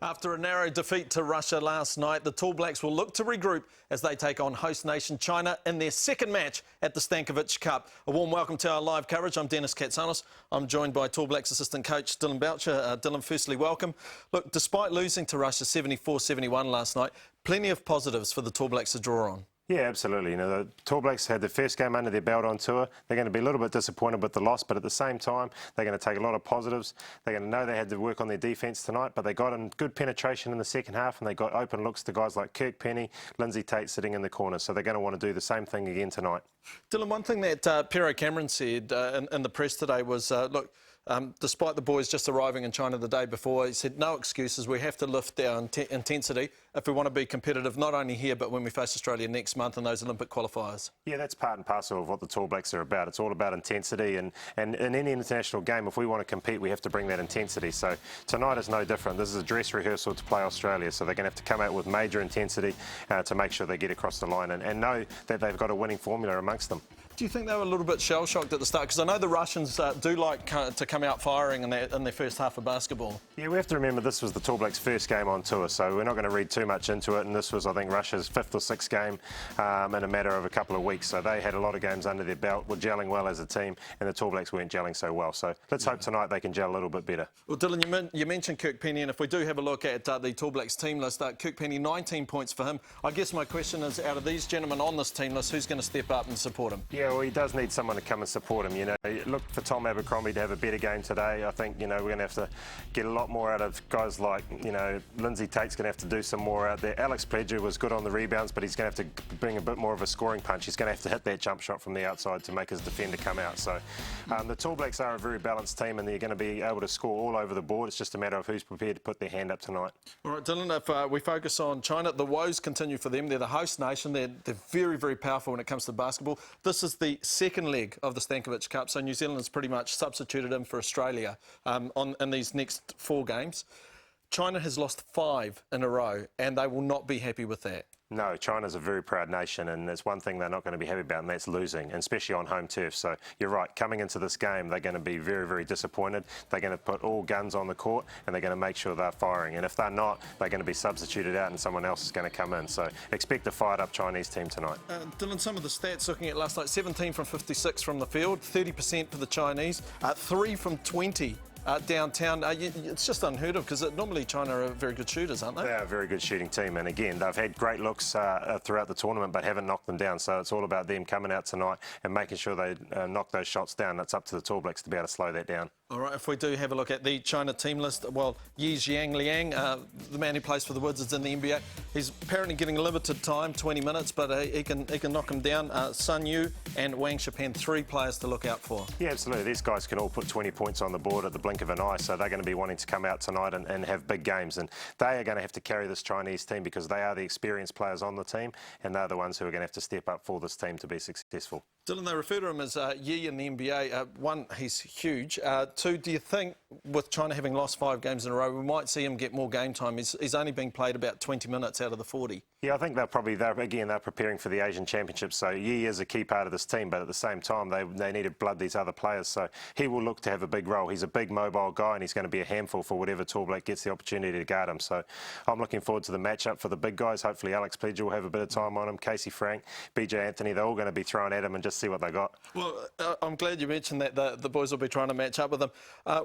After a narrow defeat to Russia last night, the Tall Blacks will look to regroup as they take on host nation China in their second match at the Stankovic Cup. A warm welcome to our live coverage. I'm Dennis Katsanos. I'm joined by Tall Blacks assistant coach Dylan Boucher. Dylan, firstly, welcome. Look, despite losing to Russia 74-71 last night, plenty of positives for the Tall Blacks to draw on. Yeah, absolutely. You know, the Tall Blacks had their first game under their belt on tour. They're going to be a little bit disappointed with the loss, but at the same time, they're going to take a lot of positives. They're going to know they had to work on their defence tonight, but they got in good penetration in the second half, and they got open looks to guys like Kirk Penny, Lindsay Tate sitting in the corner. So they're going to want to do the same thing again tonight. Dylan, one thing that Pero Cameron said in the press today was, look, despite the boys just arriving in China the day before, he said, no excuses, we have to lift our intensity if we want to be competitive, not only here, but when we face Australia next month in those Olympic qualifiers. Yeah, that's part and parcel of what the Tall Blacks are about. It's all about intensity, and in any international game, if we want to compete, we have to bring that intensity. So tonight is no different. This is a dress rehearsal to play Australia, so they're going to have to come out with major intensity to make sure they get across the line and know that they've got a winning formula amongst them. Do you think they were a little bit shell-shocked at the start? Because I know the Russians do like to come out firing in their first half of basketball. Yeah, we have to remember this was the Tall Blacks' first game on tour, so we're not going to read too much into it. And this was, I think, Russia's fifth or sixth game in a matter of a couple of weeks. So they had a lot of games under their belt, were gelling well as a team, and the Tall Blacks weren't gelling so well. So let's hope tonight they can gel a little bit better. Well, Dylan, you mentioned Kirk Penny, and if we do have a look at the Tall Blacks team list, Kirk Penny, 19 points for him. I guess my question is, out of these gentlemen on this team list, who's going to step up and support him? Yeah, well, he does need someone to come and support him. You know, look for Tom Abercrombie to have a better game today. I think, you know, we're going to have to get a lot more out of guys like, you know, Lindsay Tate's going to have to do some more out there. Alex Pledger was good on the rebounds, but he's going to have to bring a bit more of a scoring punch. He's going to have to hit that jump shot from the outside to make his defender come out. So the Tall Blacks are a very balanced team, and they're going to be able to score all over the board. It's just a matter of who's prepared to put their hand up tonight. All right, Dylan, if we focus on China, the woes continue for them. They're the host nation. They're very, very powerful when it comes to basketball. This is the second leg of the Stankovic Cup, so New Zealand has pretty much substituted in for Australia in these next 4 games. China has lost 5 in a row, and they will not be happy with that. No, China's a very proud nation, and there's one thing they're not going to be happy about, and that's losing, and especially on home turf. So you're right, coming into this game, they're going to be very, very disappointed. They're going to put all guns on the court, and they're going to make sure they're firing. And if they're not, they're going to be substituted out, and someone else is going to come in. So expect a fired-up Chinese team tonight. Dylan, some of the stats looking at last night, 17 from 56 from the field, 30% for the Chinese, 3 from 20. Downtown, it's just unheard of because normally China are very good shooters, aren't they? They are a very good shooting team, and again, they've had great looks throughout the tournament but haven't knocked them down. So it's all about them coming out tonight and making sure they knock those shots down. It's up to the Tall Blacks to be able to slow that down. All right, if we do have a look at the China team list, well, Yi Jianliang, the man who plays for the Wizards in the NBA, he's apparently getting limited time, 20 minutes, but he can knock him down. Sun Yu and Wang Shipan, 3 players to look out for. Yeah, absolutely. These guys can all put 20 points on the board at the blink of an eye, so they're going to be wanting to come out tonight and have big games. And they are going to have to carry this Chinese team because they are the experienced players on the team, and they're the ones who are going to have to step up for this team to be successful. Dylan, they refer to him as Yi in the NBA. 1, he's huge. 2, do you think with China having lost 5 games in a row, we might see him get more game time? He's only being played about 20 minutes out of the 40. Yeah, I think they're preparing for the Asian Championships, so Yi is a key part of this team, but at the same time, they need to blood these other players, so he will look to have a big role. He's a big mobile guy, and he's going to be a handful for whatever Tall Black gets the opportunity to guard him, so I'm looking forward to the matchup for the big guys. Hopefully Alex Pledger will have a bit of time on him, Casey Frank, BJ Anthony, they're all going to be thrown at him and just see what they got. Well, I'm glad you mentioned that the boys will be trying to match up with them.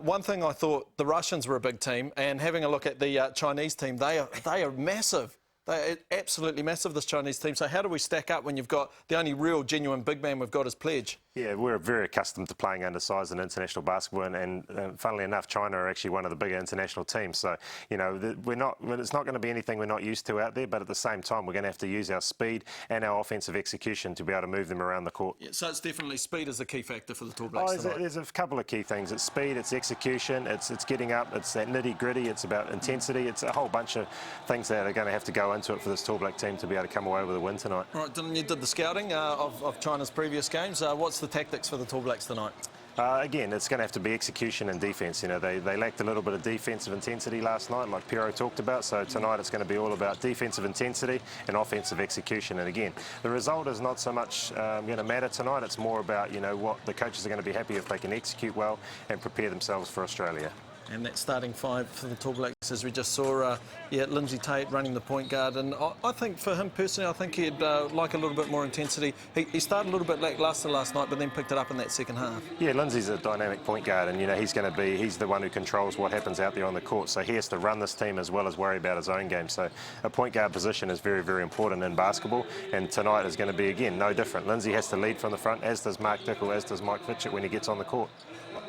One thing I thought, the Russians were a big team, and having a look at the Chinese team, they are massive. They're absolutely massive, this Chinese team. So how do we stack up when you've got the only real, genuine big man we've got is Pledge? Yeah, we're very accustomed to playing undersized in international basketball, and funnily enough, China are actually one of the bigger international teams. So, you know, it's not going to be anything we're not used to out there, but at the same time, we're going to have to use our speed and our offensive execution to be able to move them around the court. Yeah, so it's definitely speed is the key factor for the Tall Blacks tonight. There's a couple of key things. It's speed, it's execution, it's getting up, it's that nitty-gritty, it's about intensity. It's a whole bunch of things that are going to have to go into it for this Tall Black team to be able to come away with a win tonight. All right, Dylan, you did the scouting of China's previous games. What's the tactics for the Tall Blacks tonight? Again, it's going to have to be execution and defence. You know, they lacked a little bit of defensive intensity last night, like Pero talked about. So tonight it's going to be all about defensive intensity and offensive execution. And again, the result is not so much going to matter tonight. It's more about, you know, what the coaches are going to be happy if they can execute well and prepare themselves for Australia. And that starting five for the Tall Blacks, as we just saw, Lindsay Tate running the point guard. And I think for him personally, I think he'd like a little bit more intensity. He started a little bit lacklustre last night, but then picked it up in that second half. Yeah, Lindsay's a dynamic point guard, and he's the one who controls what happens out there on the court. So he has to run this team as well as worry about his own game. So a point guard position is very, very important in basketball. And tonight is going to be, again, no different. Lindsay has to lead from the front, as does Mark Dickel, as does Mike Fitchett when he gets on the court.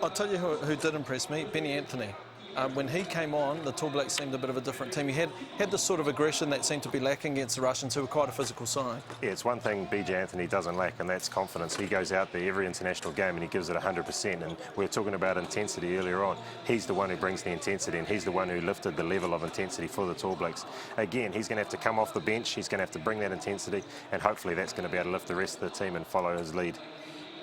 I'll tell you who did impress me, Benny Anthony. When he came on, the Tall Blacks seemed a bit of a different team. He had this sort of aggression that seemed to be lacking against the Russians, who were quite a physical side. Yeah, it's one thing BJ Anthony doesn't lack, and that's confidence. He goes out there every international game and he gives it 100%. And we were talking about intensity earlier on. He's the one who brings the intensity, and he's the one who lifted the level of intensity for the Tall Blacks. Again, he's going to have to come off the bench. He's going to have to bring that intensity, and hopefully that's going to be able to lift the rest of the team and follow his lead.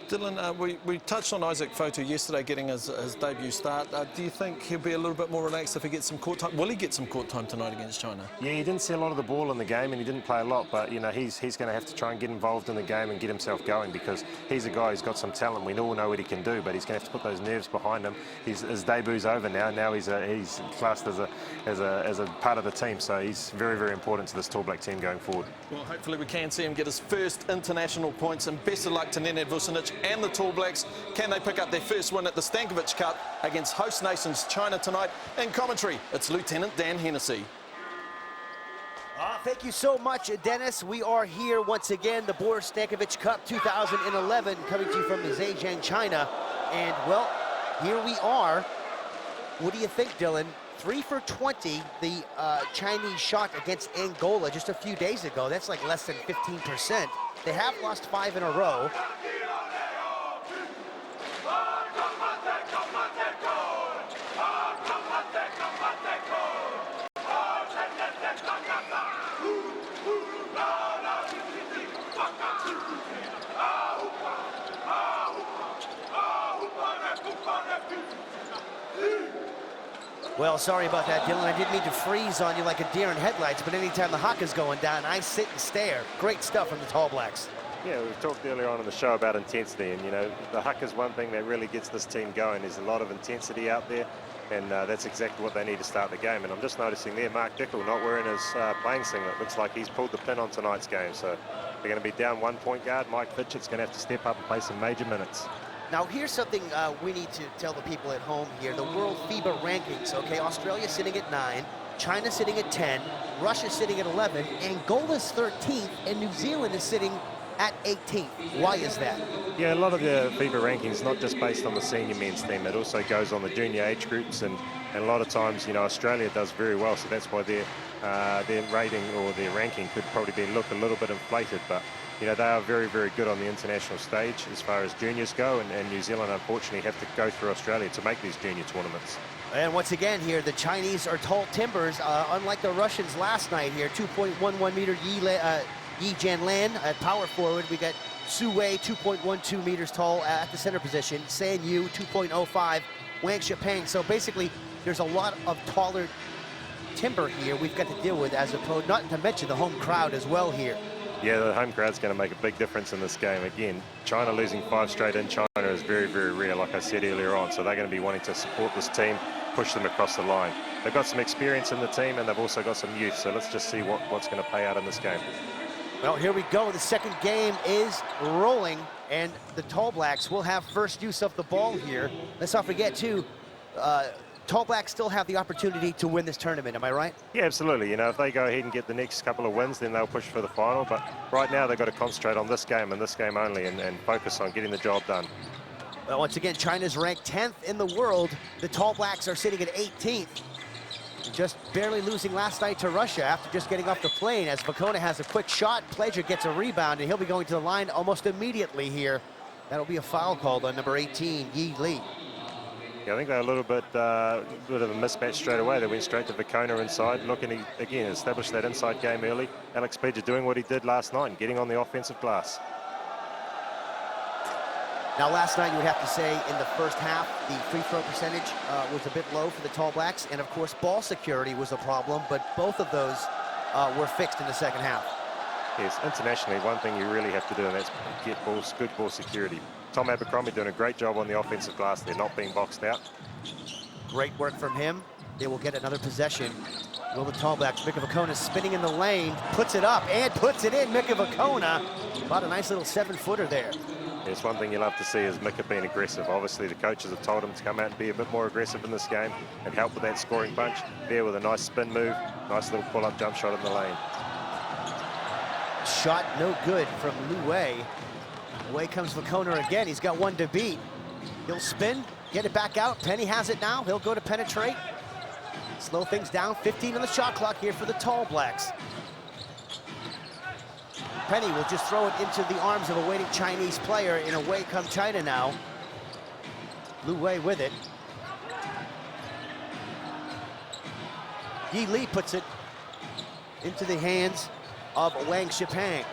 Dylan, we touched on Isaac Fotu yesterday getting his debut start. Do you think he'll be a little bit more relaxed if he gets some court time? Will he get some court time tonight against China? Yeah, he didn't see a lot of the ball in the game, and he didn't play a lot, but he's going to have to try and get involved in the game and get himself going, because he's a guy who's got some talent. We all know what he can do, but he's going to have to put those nerves behind him. His debut's over now. Now he's classed as a part of the team, so he's very, very important to this Tall Black team going forward. Well, hopefully we can see him get his first international points, and best of luck to Nenad Vucinic and the Tall Blacks. Can they pick up their first win at the Stankovic Cup against host nations China tonight? In commentary, it's Lieutenant Dan Hennessy. Thank you so much, Dennis. We are here once again, the Boris Stankovic Cup 2011, coming to you from Zhejiang, China. And, well, here we are. What do you think, Dylan? 3 for 20, the Chinese shot against Angola just a few days ago. That's like less than 15%. They have lost 5 in a row. Well, sorry about that, Dylan. I didn't mean to freeze on you like a deer in headlights, but anytime the hawk is going down, I sit and stare. Great stuff from the Tall Blacks. Yeah, we've talked earlier on in the show about intensity, and the huck is one thing that really gets this team going. There's a lot of intensity out there, and that's exactly what they need to start the game. And I'm just noticing there, Mark Dickel not wearing his playing singlet. Looks like he's pulled the pin on tonight's game, so they're going to be down 1 point guard. Mike Fitchett's going to have to step up and play some major minutes. Now, here's something we need to tell the people at home here. The World FIBA rankings, okay? Australia sitting at 9, China sitting at 10, Russia sitting at 11, Angola's 13th, and New Zealand is sitting at 18th. Why is that? Yeah, a lot of the FIBA rankings not just based on the senior men's team. It also goes on the junior age groups, and a lot of times, Australia does very well, so that's why their rating or their ranking could probably look a little bit inflated, but they are very, very good on the international stage as far as juniors go, and New Zealand, unfortunately, have to go through Australia to make these junior tournaments. And once again here, the Chinese are tall timbers, unlike the Russians last night here. 2.11 meter Yi Jianlan at power forward. We got Su Wei, 2.12 meters tall at the center position. San Yu, 2.05. Wang Shipeng. So basically, there's a lot of taller timber here we've got to deal with, as opposed, not to mention the home crowd as well here. Yeah, the home crowd's going to make a big difference in this game. Again, China losing 5 straight in China is very, very rare, like I said earlier on. So they're going to be wanting to support this team, push them across the line. They've got some experience in the team, and they've also got some youth. So let's just see what's going to play out in this game. Well, here we go. The second game is rolling, and the Tall Blacks will have first use of the ball here. Let's not forget, too, Tall Blacks still have the opportunity to win this tournament, am I right? Yeah, absolutely. If they go ahead and get the next couple of wins, then they'll push for the final. But right now, they've got to concentrate on this game and this game only, and focus on getting the job done. Well, once again, China's ranked 10th in the world. The Tall Blacks are sitting at 18th. Just barely losing last night to Russia after just getting off the plane, as Vakona has a quick shot. Pledger gets a rebound, and he'll be going to the line almost immediately here. That'll be a foul called on number 18, Yi Li. Yeah, I think they're a little bit of a mismatch straight away. They went straight to Vakona inside, looking to, again, establish that inside game early. Alex Pledger doing what he did last night and getting on the offensive glass. Now, last night, you would have to say, in the first half, the free throw percentage was a bit low for the Tall Blacks. And, of course, ball security was a problem, but both of those were fixed in the second half. Yes, internationally, one thing you really have to do, and that's get good ball security. Tom Abercrombie doing a great job on the offensive glass. They're not being boxed out. Great work from him. They will get another possession. Will the Tall Blacks? Mika Vukona spinning in the lane, puts it up and puts it in. Mika Vukona, about a nice little 7-footer there. It's one thing you love to see is Mika being aggressive. Obviously, the coaches have told him to come out and be a bit more aggressive in this game and help with that scoring punch. There with a nice spin move, nice little pull-up jump shot in the lane. Shot no good from Lu Wei. Away comes Vukona again. He's got one to beat. He'll spin, get it back out. Penny has it now. He'll go to penetrate. Slow things down. 15 on the shot clock here for the Tall Blacks. Penny will just throw it into the arms of a waiting Chinese player. And away come China now. Lu Wei with it. Yi Li puts it into the hands of Wang Shipang.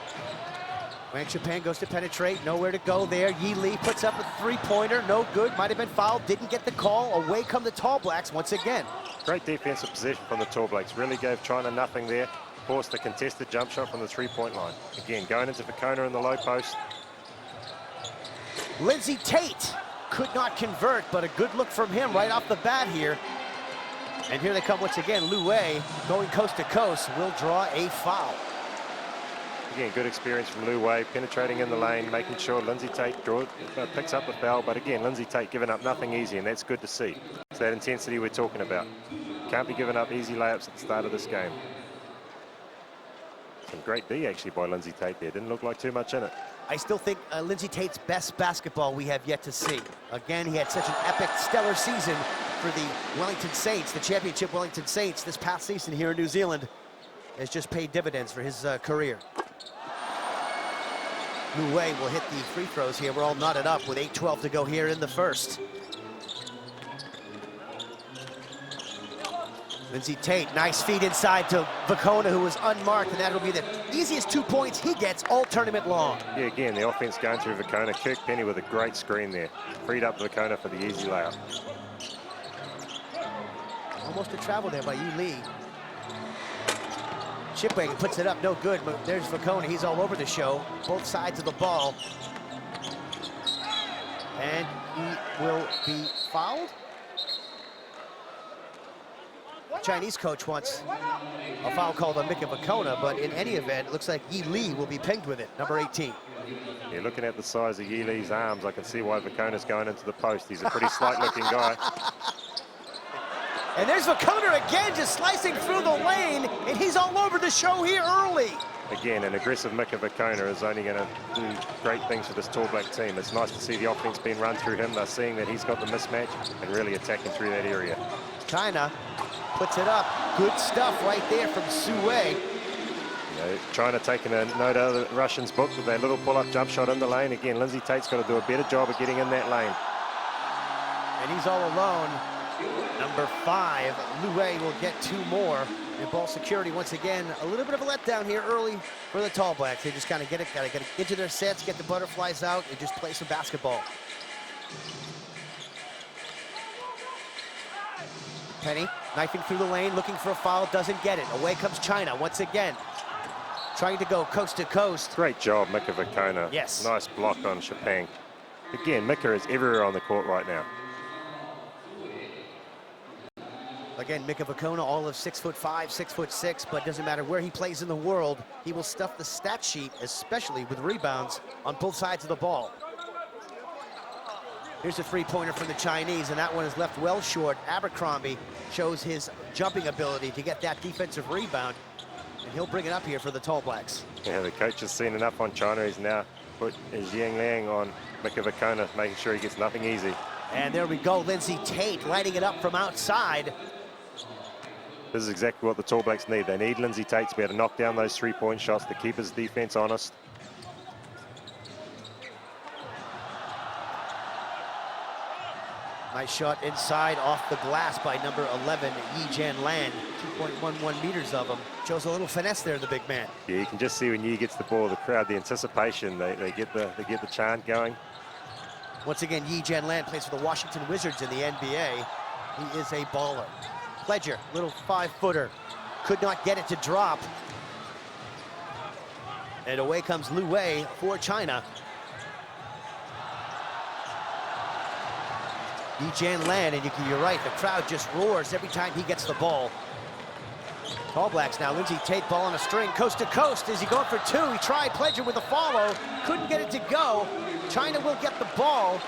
Wang Shipang goes to penetrate, nowhere to go there. Yi Li puts up a three-pointer, no good, might have been fouled, didn't get the call. Away come the Tall Blacks once again. Great defensive possession from the Tall Blacks. Really gave China nothing there. Forced a contested jump shot from the three-point line. Again, going into Vukona in the low post. Lindsay Tate could not convert, but a good look from him right off the bat here. And here they come once again. Lu Wei going coast to coast will draw a foul. Again, good experience from Lu Wei, penetrating in the lane, making sure Lindsay Tate picks up the foul. But again, Lindsay Tate giving up nothing easy, and that's good to see. It's that intensity we're talking about. Can't be giving up easy layups at the start of this game. Some great D actually by Lindsay Tate there. Didn't look like too much in it. I still think Lindsay Tate's best basketball we have yet to see. Again, he had such an epic, stellar season for the Wellington Saints, the championship Wellington Saints this past season here in New Zealand. Has just paid dividends for his career. Lu Wei will hit the free throws here. We're all knotted up with 8:12 to go here in the first. Lindsay Tate, nice feed inside to Vukona, who was unmarked, and that'll be the easiest 2 points he gets all tournament long. Yeah, again, the offense going through Vukona. Kirk Penny with a great screen there. Freed up Vukona for the easy layup. Almost a travel there by Yi Li. Chipway puts it up, no good, but there's Vukona. He's all over the show, both sides of the ball. And he will be fouled. Chinese coach wants a foul called on Mika Vukona, but in any event, it looks like Yi Li will be pinged with it, number 18. Yeah, looking at the size of Yi Li's arms, I can see why Vukona's going into the post. He's a pretty slight-looking guy. And there's Vukona again, just slicing through the lane, and he's all over the show here early. Again, an aggressive Mika Vukona is only going to do great things for this Tall Black team. It's nice to see the offense being run through him. They're seeing that he's got the mismatch and really attacking through that area. China puts it up. Good stuff right there from Su Wei. You know, China taking a note out of the Russians' book with that little pull-up jump shot in the lane. Again, Lindsay Tate's got to do a better job of getting in that lane. And he's all alone. Number 5, Lu Wei will get 2 more. And ball security once again, a little bit of a letdown here early for the Tall Blacks. They just kind of gotta get into their sets, get the butterflies out, and just play some basketball. Penny knifing through the lane, looking for a foul, doesn't get it. Away comes China once again, trying to go coast to coast. Great job, Mika Vukona. Yes. Nice block on Shipang. Again, Mika is everywhere on the court right now. Again, Mika Vukona, all of 6'5", 6'6", but doesn't matter where he plays in the world, he will stuff the stat sheet, especially with rebounds on both sides of the ball. Here's a three-pointer from the Chinese, and that one is left well short. Abercrombie shows his jumping ability to get that defensive rebound, and he'll bring it up here for the Tall Blacks. Yeah, the coach has seen enough on China. He's now put Jiang Liang on Mika Vukona, making sure he gets nothing easy. And there we go, Lindsay Tate lighting it up from outside. This is exactly what the Tall Blacks need. They need Lindsay Tate to be able to knock down those three-point shots to keep his defense honest. Nice shot inside off the glass by number 11, Yi Jian Lan. 2.11 meters of him. Shows a little finesse there, the big man. Yeah, you can just see when Yi gets the ball, the crowd, the anticipation, they get the chant going. Once again, Yi Jian Lan plays for the Washington Wizards in the NBA. He is a baller. Pledger, little 5-footer, could not get it to drop. And away comes Lu Wei for China. Yi Lan, and you're right, the crowd just roars every time he gets the ball. All Blacks now, Lindsay Tate ball on a string, coast to coast. Is he going for two? He tried Pledger with a follow, couldn't get it to go. China will get the ball,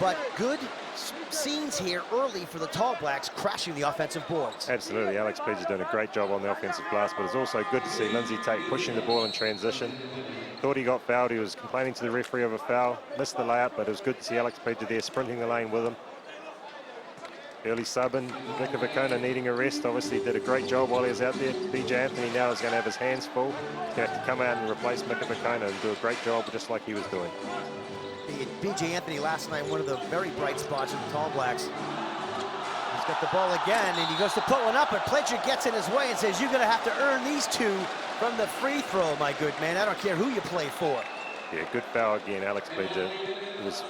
but good scenes here early for the Tall Blacks, crashing the offensive boards. Absolutely, Alex Pledger's doing a great job on the offensive glass, but it's also good to see Lindsay Tate pushing the ball in transition. Thought he got fouled, he was complaining to the referee of a foul, missed the layup, but it was good to see Alex Pledger there sprinting the lane with him. Early sub and Mika Vakona needing a rest. Obviously did a great job while he was out there. BJ Anthony now is going to have his hands full. He's going to have to come out and replace Mika Vakona and do a great job just like he was doing. BJ Anthony last night, one of the very bright spots of the Tall Blacks. He's got the ball again, and he goes to put one up, but Pledger gets in his way and says, you're going to have to earn these two from the free throw, my good man. I don't care who you play for. Yeah, good foul again, Alex Pledger.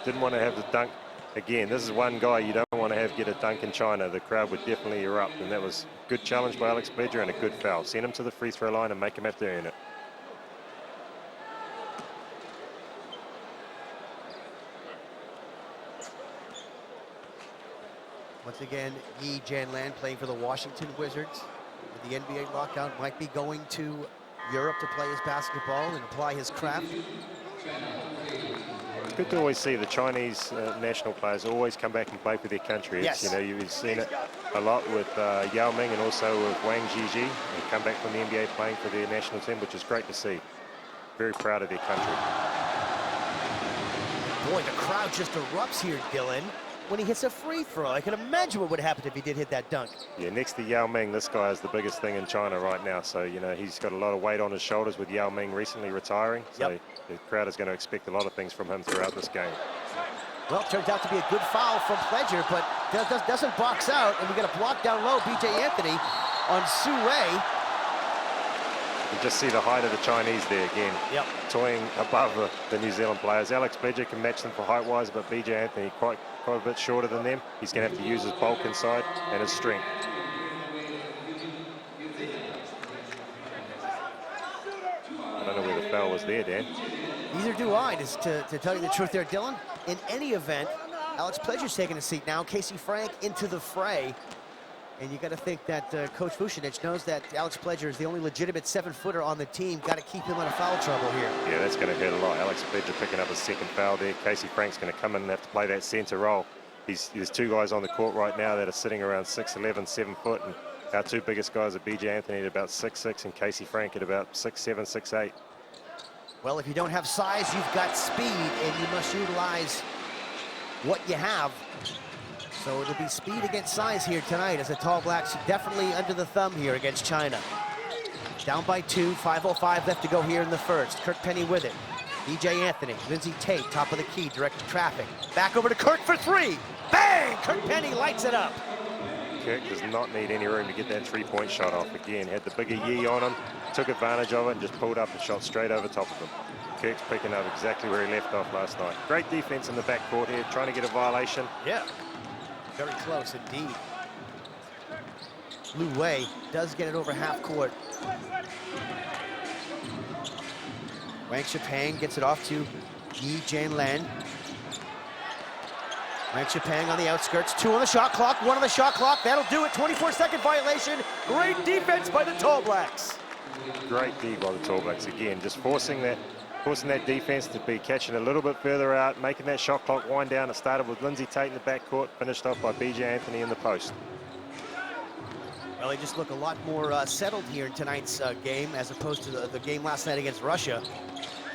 Didn't want to have the dunk. Again, this is one guy you don't want to have get a dunk in China. The crowd would definitely erupt, and that was a good challenge by Alex Pledger and a good foul. Send him to the free throw line and make him have to earn it. Once again, Yi Lan playing for the Washington Wizards. With the NBA lockout, might be going to Europe to play his basketball and apply his craft. It's good to always see the Chinese national players always come back and play for their country. Yes. You know, you've seen it a lot with Yao Ming and also with Wang Zhizhi. They come back from the NBA playing for their national team, which is great to see. Very proud of their country. Boy, the crowd just erupts here, Dylan, when he hits a free throw. I can imagine what would happen if he did hit that dunk. Yeah, next to Yao Ming, this guy is the biggest thing in China right now. So, you know, he's got a lot of weight on his shoulders with Yao Ming recently retiring. So the crowd is going to expect a lot of things from him throughout this game. Well, it turns out to be a good foul from Pledger, but doesn't box out, and we got a block down low, BJ Anthony on Su Wei. You just see the height of the Chinese there again, toying above the New Zealand players. Alex Pledger can match them for height-wise, but BJ Anthony quite a bit shorter than them. He's going to have to use his bulk inside and his strength. I don't know where the foul was there, Dan. Neither do I, to tell you the truth there, Dylan. In any event, Alex Pledger's taking a seat now. Casey Frank into the fray. And you got to think that Coach Vucinic knows that Alex Pledger is the only legitimate 7-footer on the team. Got to keep him out of foul trouble here. Yeah, that's going to hurt a lot. Alex Pledger picking up his second foul there. Casey Frank's going to come in and have to play that center role. There's two guys on the court right now that are sitting around 6'11", 7 foot, and our two biggest guys are BJ Anthony at about 6'6", and Casey Frank at about 6'7", 6'8". Well, if you don't have size, you've got speed, and you must utilize what you have. So it'll be speed against size here tonight, as the Tall Blacks definitely under the thumb here against China. Down by 2, 5:05 left to go here in the first. Kirk Penny with it. BJ Anthony, Lindsay Tate, top of the key, directing traffic. Back over to Kirk for 3. Bang! Kirk Penny lights it up. Kirk does not need any room to get that three-point shot off. Again, had the bigger Yi on him, took advantage of it, and just pulled up and shot straight over top of him. Kirk's picking up exactly where he left off last night. Great defense in the backcourt here, trying to get a violation. Yeah. Very close indeed. Lu Wei does get it over half court. Wang Shipang gets it off to Yi Lan. Wang Shipang on the outskirts, 2 on the shot clock, 1 on the shot clock. That'll do it. 24-second violation. Great defense by the Tall Blacks. Great D by the Tall Blacks again, just forcing that defense to be catching a little bit further out, making that shot clock wind down. It started with Lindsay Tate in the backcourt, finished off by BJ Anthony in the post. Well, they just look a lot more settled here in tonight's game as opposed to the game last night against Russia.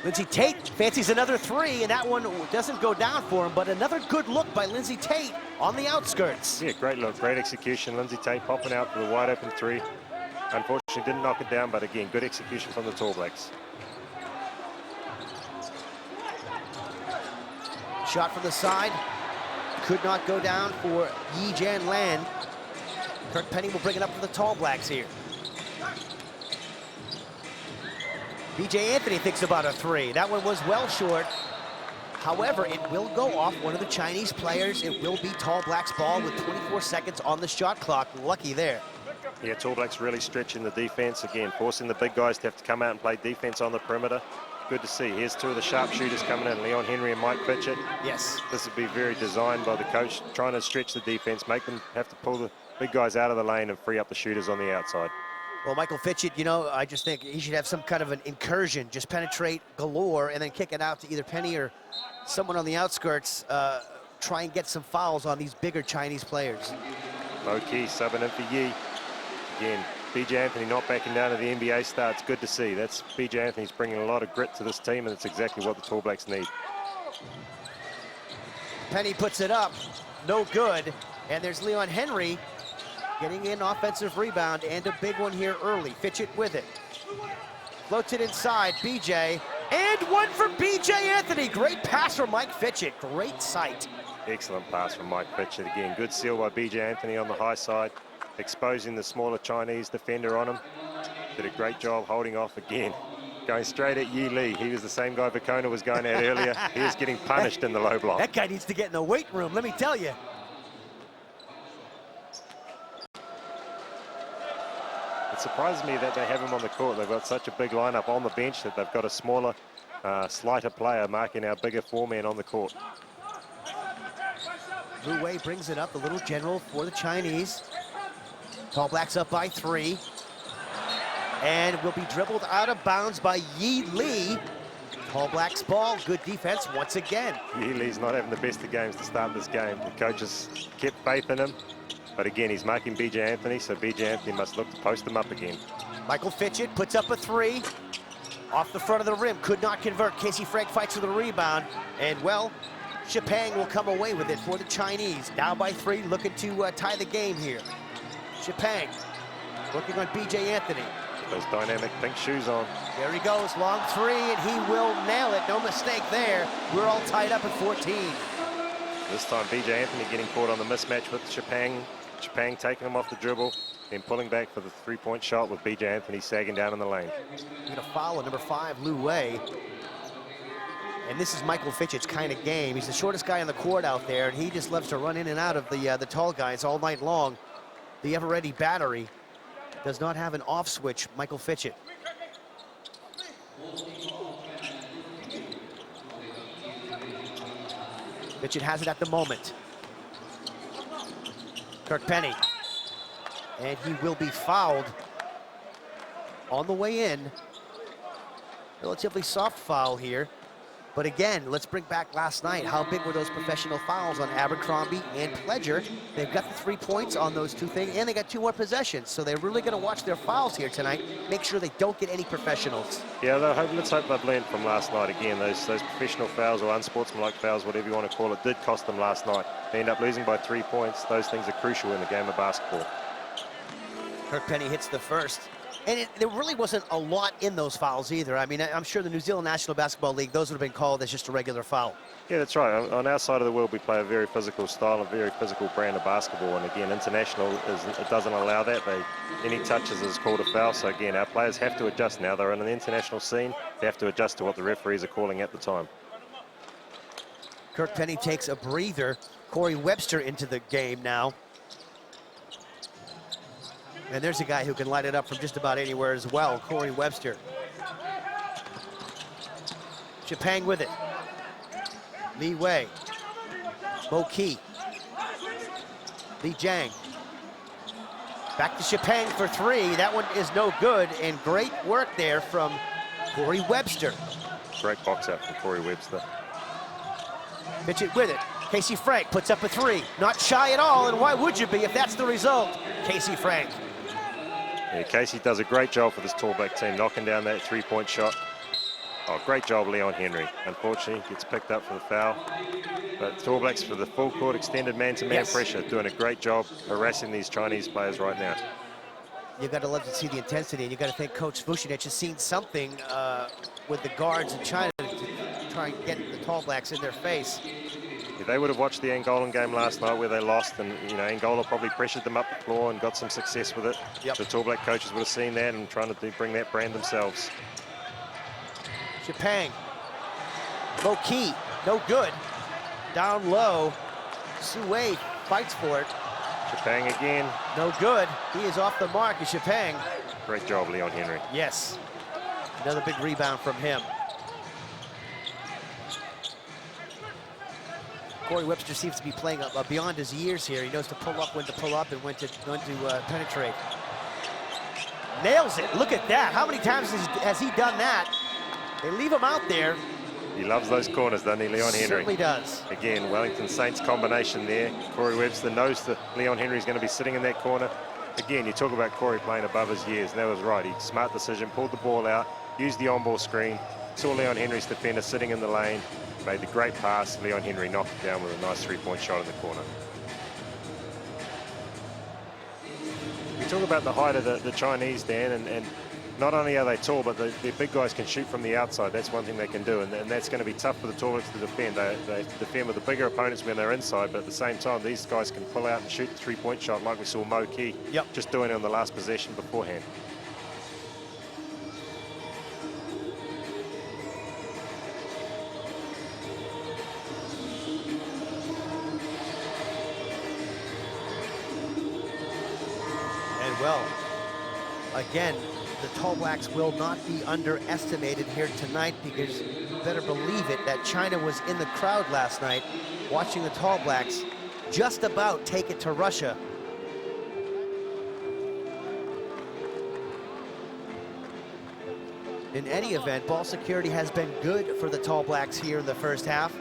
Lindsay Tate fancies another 3, and that one doesn't go down for him, but another good look by Lindsay Tate on the outskirts. Yeah, great look, great execution. Lindsay Tate popping out for the wide open 3. Unfortunately, didn't knock it down, but again, good execution from the Tall Blacks. Shot from the side, could not go down for Yi Lan. Kirk Penny will bring it up for the Tall Blacks here. BJ Anthony thinks about a 3. That one was well short. However, it will go off one of the Chinese players. It will be Tall Blacks ball with 24 seconds on the shot clock. Lucky there. Yeah, Tall Blacks really stretching the defense again, forcing the big guys to have to come out and play defense on the perimeter. good to see. Here's two of the sharpshooters coming in, Leon Henry and Mike Fitchett. Yes. This would be very designed by the coach, trying to stretch the defense, make them have to pull the big guys out of the lane and free up the shooters on the outside. Well, Michael Fitchett, you know, I just think he should have some kind of an incursion, just penetrate galore and then kick it out to either Penny or someone on the outskirts, try and get some fouls on these bigger Chinese players. Low key, subbing in for Yi. Again, BJ Anthony not backing down to the NBA star. It's good to see. That's BJ Anthony's bringing a lot of grit to this team, and it's exactly what the Tall Blacks need. Penny puts it up, no good, and there's Leon Henry getting in offensive rebound and a big one here early. Fitchett with it. Floats it inside, BJ, and one for BJ Anthony. Great pass from Mike Fitchett, great sight. Excellent pass from Mike Fitchett again. Good seal by BJ Anthony on the high side, exposing the smaller Chinese defender on him. Did a great job holding off again. Going straight at Yi Lee. He was the same guy Vakona was going at earlier. He is getting punished in the low block. That guy needs to get in the weight room, let me tell you. It surprises me that they have him on the court. They've got such a big lineup on the bench that they've got a smaller, slighter player marking our bigger four-man on the court. Lu Wei brings it up, the little general for the Chinese. Tall Blacks up by 3. And will be dribbled out of bounds by Yi Lee. Tall Blacks ball, good defense once again. Yi Lee's not having the best of games to start this game. The coaches kept faith in him. But again, he's marking BJ Anthony, so BJ Anthony must look to post him up again. Michael Fitchett puts up a 3. Off the front of the rim, could not convert. Casey Frank fights for the rebound. And well, Shipang will come away with it for the Chinese. Down by 3, looking to tie the game here. Shipang working on BJ Anthony. Those dynamic pink shoes on. There he goes, long 3, and he will nail it. No mistake there. We're all tied up at 14. This time, BJ Anthony getting caught on the mismatch with Shipang. Shipang taking him off the dribble, then pulling back for the three-point shot with BJ Anthony sagging down in the lane. Get a foul on number 5, Lu Wei. And this is Michael Fitchett's kind of game. He's the shortest guy on the court out there, and he just loves to run in and out of the tall guys all night long. The ever-ready battery does not have an off switch, Michael Fitchett. Fitchett has it at the moment. Kirk Penny. And he will be fouled on the way in. Relatively soft foul here. But again, let's bring back last night. How big were those professional fouls on Abercrombie and Pledger? They've got the 3 points on those 2 things, and they got 2 more possessions. So they're really going to watch their fouls here tonight, make sure they don't get any professionals. Yeah, let's hope they've learned from last night. Again, those professional fouls or unsportsmanlike fouls, whatever you want to call it, did cost them last night. They end up losing by 3 points. Those things are crucial in the game of basketball. Kirk Penny hits the first. And there really wasn't a lot in those fouls either. I mean, I'm sure the New Zealand National Basketball League, those would have been called as just a regular foul. Yeah, that's right. On our side of the world, we play a very physical style, a very physical brand of basketball. And again, international, it doesn't allow that. Any touches is called a foul. So again, our players have to adjust now. They're on an international scene. They have to adjust to what the referees are calling at the time. Kirk Penny takes a breather. Corey Webster into the game now. And there's a guy who can light it up from just about anywhere as well, Corey Webster. Shipang with it. Li Wei. Mo Key. Li Jiang. Back to Shipang for 3. That one is no good, and great work there from Corey Webster. Great box out from Corey Webster. Fitchett with it. Casey Frank puts up a 3. Not shy at all, and why would you be if that's the result? Casey Frank. Yeah, Casey does a great job for this Tall Black team, knocking down that 3-point shot. Oh, great job, Leon Henry. Unfortunately, gets picked up for the foul. But Tall Blacks for the full court extended man-to-man pressure, doing a great job harassing these Chinese players right now. You've got to love to see the intensity, and you've got to think Coach Vucinic has seen something with the guards in China to try and get the Tall Blacks in their face. If they would have watched the Angolan game last night where they lost, and Angola probably pressured them up the floor and got some success with it. Yep. The Tall Black coaches would have seen that and trying to bring that brand themselves. Shipang. Mo Key, no good. Down low. Su Wei fights for it. Shipang again. No good. He is off the mark, Shipang. Great job, Leon Henry. Yes. Another big rebound from him. Corey Webster seems to be playing beyond his years here. He knows to pull up, when to pull up, and when to penetrate. Nails it. Look at that. How many times has he done that? They leave him out there. He loves those corners, doesn't he, Leon Henry? Certainly does. Again, Wellington Saints combination there. Corey Webster knows that Leon Henry's going to be sitting in that corner. Again, you talk about Corey playing above his years, and that was right. He smart decision, pulled the ball out, used the on-ball screen, saw Leon Henry's defender sitting in the lane, made the great pass. Leon Henry knocked it down with a nice three-point shot in the corner. We talk about the height of the Chinese, Dan, and not only are they tall, but their big guys can shoot from the outside. That's one thing they can do, and that's going to be tough for the Tall Blacks to defend. They defend with the bigger opponents when they're inside, but at the same time, these guys can pull out and shoot the three-point shot like we saw Mo Key just doing it on the last possession beforehand. And well, again, the Tall Blacks will not be underestimated here tonight, because you better believe it that China was in the crowd last night watching the Tall Blacks just about take it to Russia. In any event, ball security has been good for the Tall Blacks here in the first half.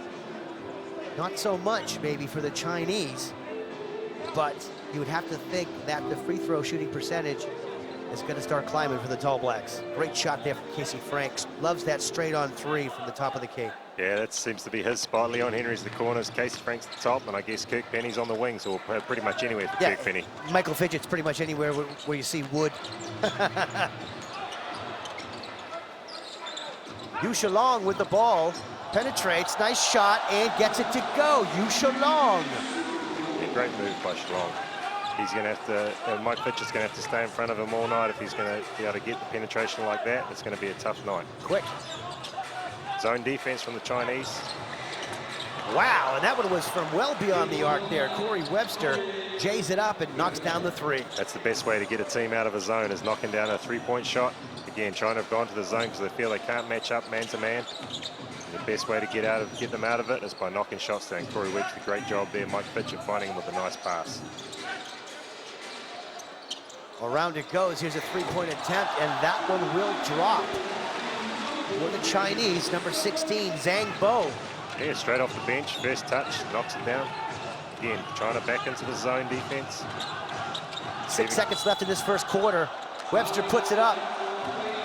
Not so much maybe for the Chinese, but you would have to think that the free throw shooting percentage is going to start climbing for the Tall Blacks. Great shot there from Casey Franks. Loves that straight on three from the top of the key. Yeah, that seems to be his spot. Leon Henry's the corners, Casey Franks the top, and I guess Kirk Penny's on the wings, or pretty much anywhere for Kirk Penny. Michael Fidget's pretty much anywhere where you see Wood. Yu Shalong with the ball, penetrates, nice shot, and gets it to go. Yu Shalong. Yeah, great move by Shalong. He's going to have to, Mike Fitchett's going to have to stay in front of him all night if he's going to be able to get the penetration like that. It's going to be a tough night. Quick. Zone defense from the Chinese. Wow, and that one was from well beyond the arc there. Corey Webster jays it up and knocks down the three. That's the best way to get a team out of a zone, is knocking down a three-point shot. Again, China have gone to the zone because they feel they can't match up man-to-man. The best way to get them out of it is by knocking shots down. Corey Webster, great job there. Mike Fitchett finding him with a nice pass. Around it goes. Here's a three-point attempt, and that one will drop. For the Chinese, number 16, Zhang Bo. Yeah, straight off the bench, first touch, knocks it down. Again, China back into the zone defense. 6 seconds left in this first quarter. Webster puts it up,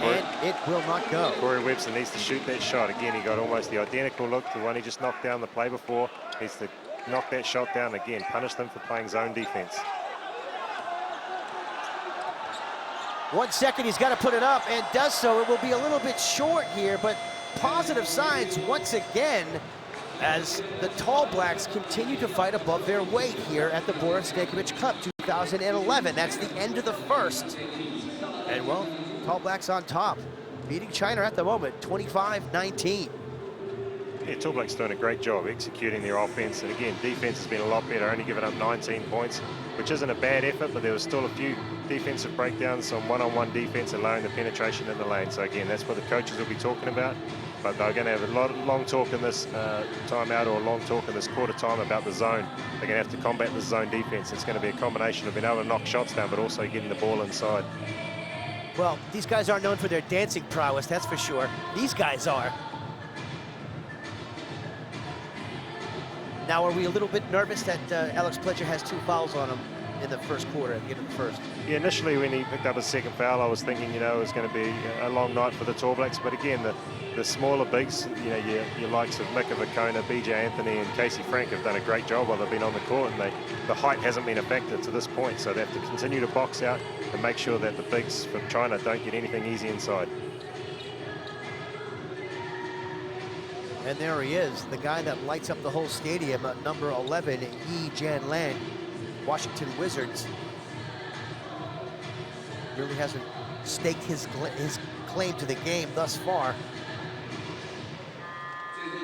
and it will not go. Corey Webster needs to shoot that shot. Again, he got almost the identical look to the one he just knocked down the play before. He needs to knock that shot down again, punish them for playing zone defense. 1 second, he's got to put it up, and does so. It will be a little bit short here, but positive signs once again as the Tall Blacks continue to fight above their weight here at the Boris Stankovic Cup 2011. That's the end of the first. And well, Tall Blacks on top, beating China at the moment, 25-19. Yeah, Tall Blacks doing a great job executing their offense, and again, defense has been a lot better, only giving up 19 points, which isn't a bad effort, but there was still a few defensive breakdowns on one-on-one defense, allowing the penetration in the lane. So again, that's what the coaches will be talking about, but they're going to have a long talk in this timeout, or a long talk in this quarter time about the zone. They're going to have to combat the zone defense. It's going to be a combination of being able to knock shots down, but also getting the ball inside. Well, these guys aren't known for their dancing prowess, that's for sure. These guys are. Now, are we a little bit nervous that Alex Pledger has 2 fouls on him in the first quarter, at the end of the first? Yeah, initially when he picked up his second foul, I was thinking, you know, it was going to be a long night for the Tall Blacks. But again, the smaller bigs, you know, your likes of Mika Vakona, BJ Anthony, and Casey Frank have done a great job while they've been on the court, and the height hasn't been a factor to this point. So they have to continue to box out and make sure that the bigs from China don't get anything easy inside. And there he is, the guy that lights up the whole stadium, at number 11, Yi Jianlan, Washington Wizards. Really hasn't staked his claim to the game thus far.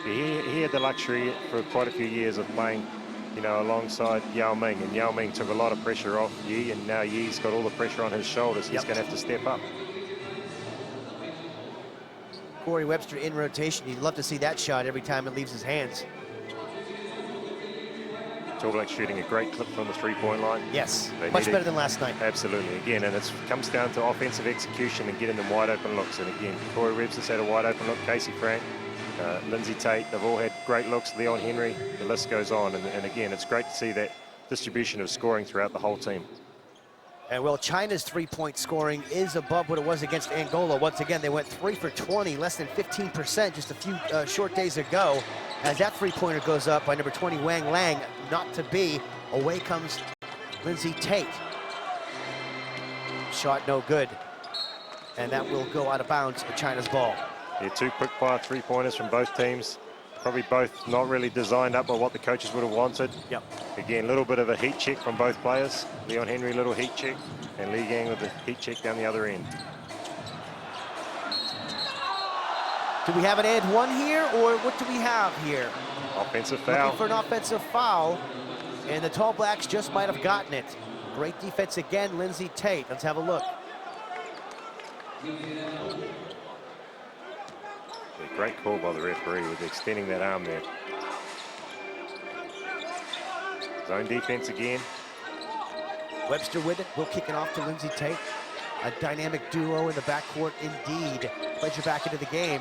He had the luxury for quite a few years of playing, you know, alongside Yao Ming, and Yao Ming took a lot of pressure off Yi, and now Yi's got all the pressure on his shoulders. He's going to have to step up. Corey Webster in rotation. You'd love to see that shot every time it leaves his hands. Tall Blacks shooting a great clip from the three-point line. Yes, They much need better it. than last night. Absolutely. Again, and it comes down to offensive execution and getting them wide open looks. And again, Corey Webster's had a wide open look. Casey Frank, Lindsay Tate, they've all had great looks. Leon Henry, the list goes on. And again, it's great to see that distribution of scoring throughout the whole team. And well, China's three-point scoring is above what it was against Angola. Once again, they went 3 for 20, less than 15% just a few short days ago. As that three-pointer goes up by number 20, Wang Lang, not to be. Away comes Lindsay Tate. Shot no good. And that will go out of bounds for China's ball. Yeah, 2 quick-fire three-pointers from both teams. Probably both not really designed up by what the coaches would have wanted. Yep. Again, a little bit of a heat check from both players. Leon Henry, little heat check, and Li Gang with a heat check down the other end. Do we have an and one here, or what do we have here? Offensive foul. Looking for an offensive foul, and the Tall Blacks just might have gotten it. Great defense again, Lindsay Tate. Let's have a look. A great call by the referee with extending that arm there. Zone defense again. Webster with it. Will kick it off to Lindsay Tate. A dynamic duo in the backcourt indeed. Pledger back into the game.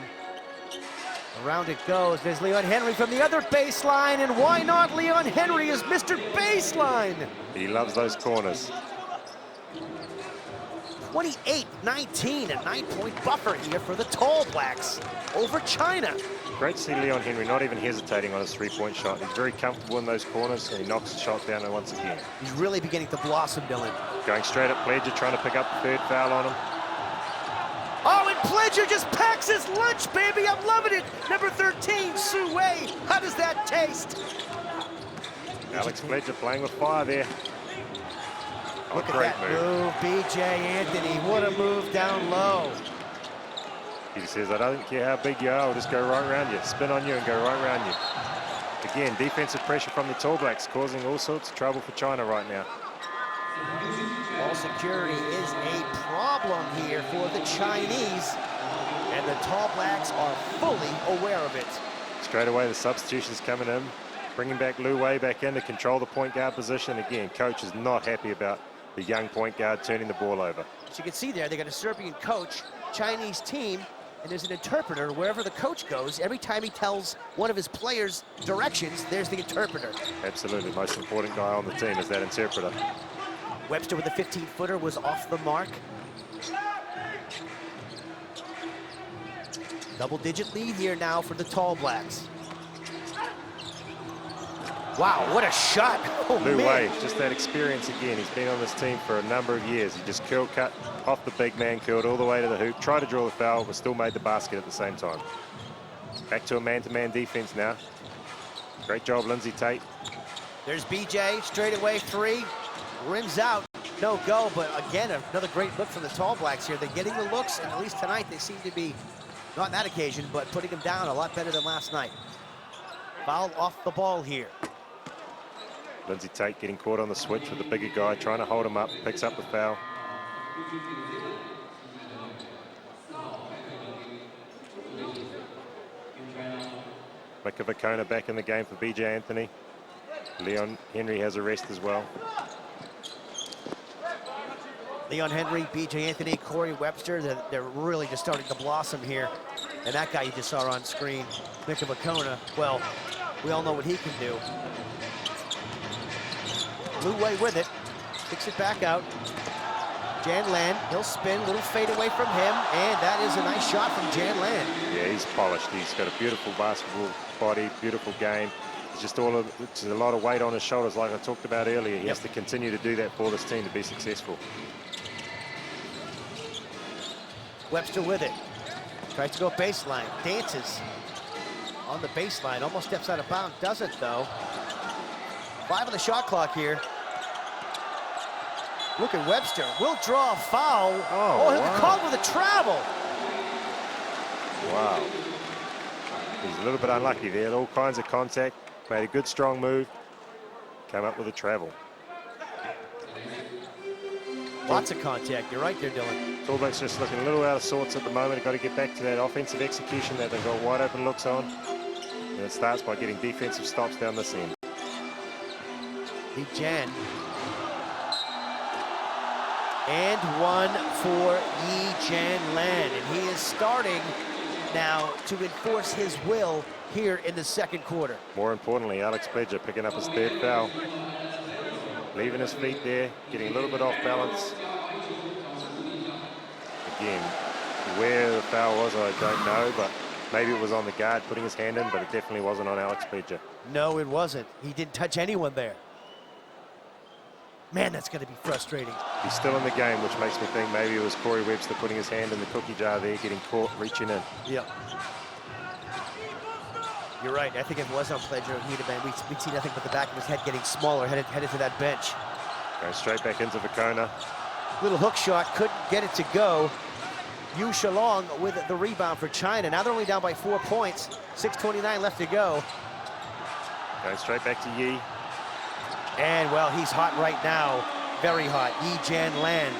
Around it goes. There's Leon Henry from the other baseline, and why not? Leon Henry is Mr. Baseline. He loves those corners. 28-19, a 9-point buffer here for the Tall Blacks over China. Great to see Leon Henry not even hesitating on his three-point shot. He's very comfortable in those corners, and he knocks the shot down once again. He's really beginning to blossom, Dylan. Going straight at Pledger, trying to pick up the third foul on him. Oh, and Pledger just packs his lunch, baby. I'm loving it. Number 13, Su Wei. How does that taste? Alex Pledger playing with fire there. Look at that move, B.J. Anthony. What a move down low. He says, I don't care how big you are, I'll just go right around you. Spin on you and go right around you. Again, defensive pressure from the Tall Blacks causing all sorts of trouble for China right now. Ball security is a problem here for the Chinese, and the Tall Blacks are fully aware of it. Straight away, the substitutions coming in, bringing back Lu Wei back in to control the point guard position. Again, coach is not happy about the young point guard turning the ball over. As you can see there, they got a Serbian coach, Chinese team, and there's an interpreter wherever the coach goes. Every time he tells one of his players directions, there's the interpreter. Absolutely, most important guy on the team is that interpreter. Webster with a 15-footer was off the mark. Double-digit lead here now for the Tall Blacks. Wow, what a shot. Oh, Lu man. Wei, just that experience again. He's been on this team for a number of years. He just curl cut off the big man, curled all the way to the hoop, tried to draw the foul, but still made the basket at the same time. Back to a man-to-man defense now. Great job, Lindsay Tate. There's BJ, straight away three, rims out, no go, but again, another great look from the Tall Blacks here. They're getting the looks, and at least tonight they seem to be, not on that occasion, but putting them down a lot better than last night. Foul off the ball here. Lindsay Tate getting caught on the switch with the bigger guy, trying to hold him up, picks up the foul. Mika Vakona back in the game for BJ Anthony. Leon Henry has a rest as well. Leon Henry, BJ Anthony, Corey Webster, they're really just starting to blossom here. And that guy you just saw on screen, Mika Vakona, well, we all know what he can do. Lu Wei with it, kicks it back out. Jan Lan, he'll spin, little fade away from him, and that is a nice shot from Jan Lan. Yeah, he's polished. He's got a beautiful basketball body, beautiful game. It's just it's a lot of weight on his shoulders, like I talked about earlier. He has to continue to do that for this team to be successful. Webster with it, tries to go baseline, dances on the baseline, almost steps out of bounds, doesn't though. 5 on the shot clock here. Look at Webster, will draw a foul. Oh, he'll be called with a travel. Wow. He's a little bit unlucky there. All kinds of contact. Made a good, strong move. Came up with a travel. Lots of contact. You're right there, Dylan. Tall Blacks just looking a little out of sorts at the moment. They've got to get back to that offensive execution that they've got wide open looks on. And it starts by getting defensive stops down this end. Yi Jan. And one for Yi Jan Lan. And he is starting now to enforce his will here in the second quarter. More importantly, Alex Pledger picking up his third foul. Leaving his feet there, getting a little bit off balance. Again, where the foul was, I don't know, but maybe it was on the guard putting his hand in, but it definitely wasn't on Alex Pledger. No, it wasn't. He didn't touch anyone there. Man, that's going to be frustrating. He's still in the game, which makes me think maybe it was Corey Webster putting his hand in the cookie jar there, getting caught, reaching in. Yeah. You're right. I think if it was on Pledger, he'd have been, we'd see nothing but the back of his head getting smaller, headed to that bench. Going straight back into Vicona. Little hook shot, couldn't get it to go. Yu Shalong with the rebound for China. Now they're only down by 4 points. 6:29 left to go. Going straight back to Yi. And, well, he's hot right now. Very hot. Yi Jan Lan.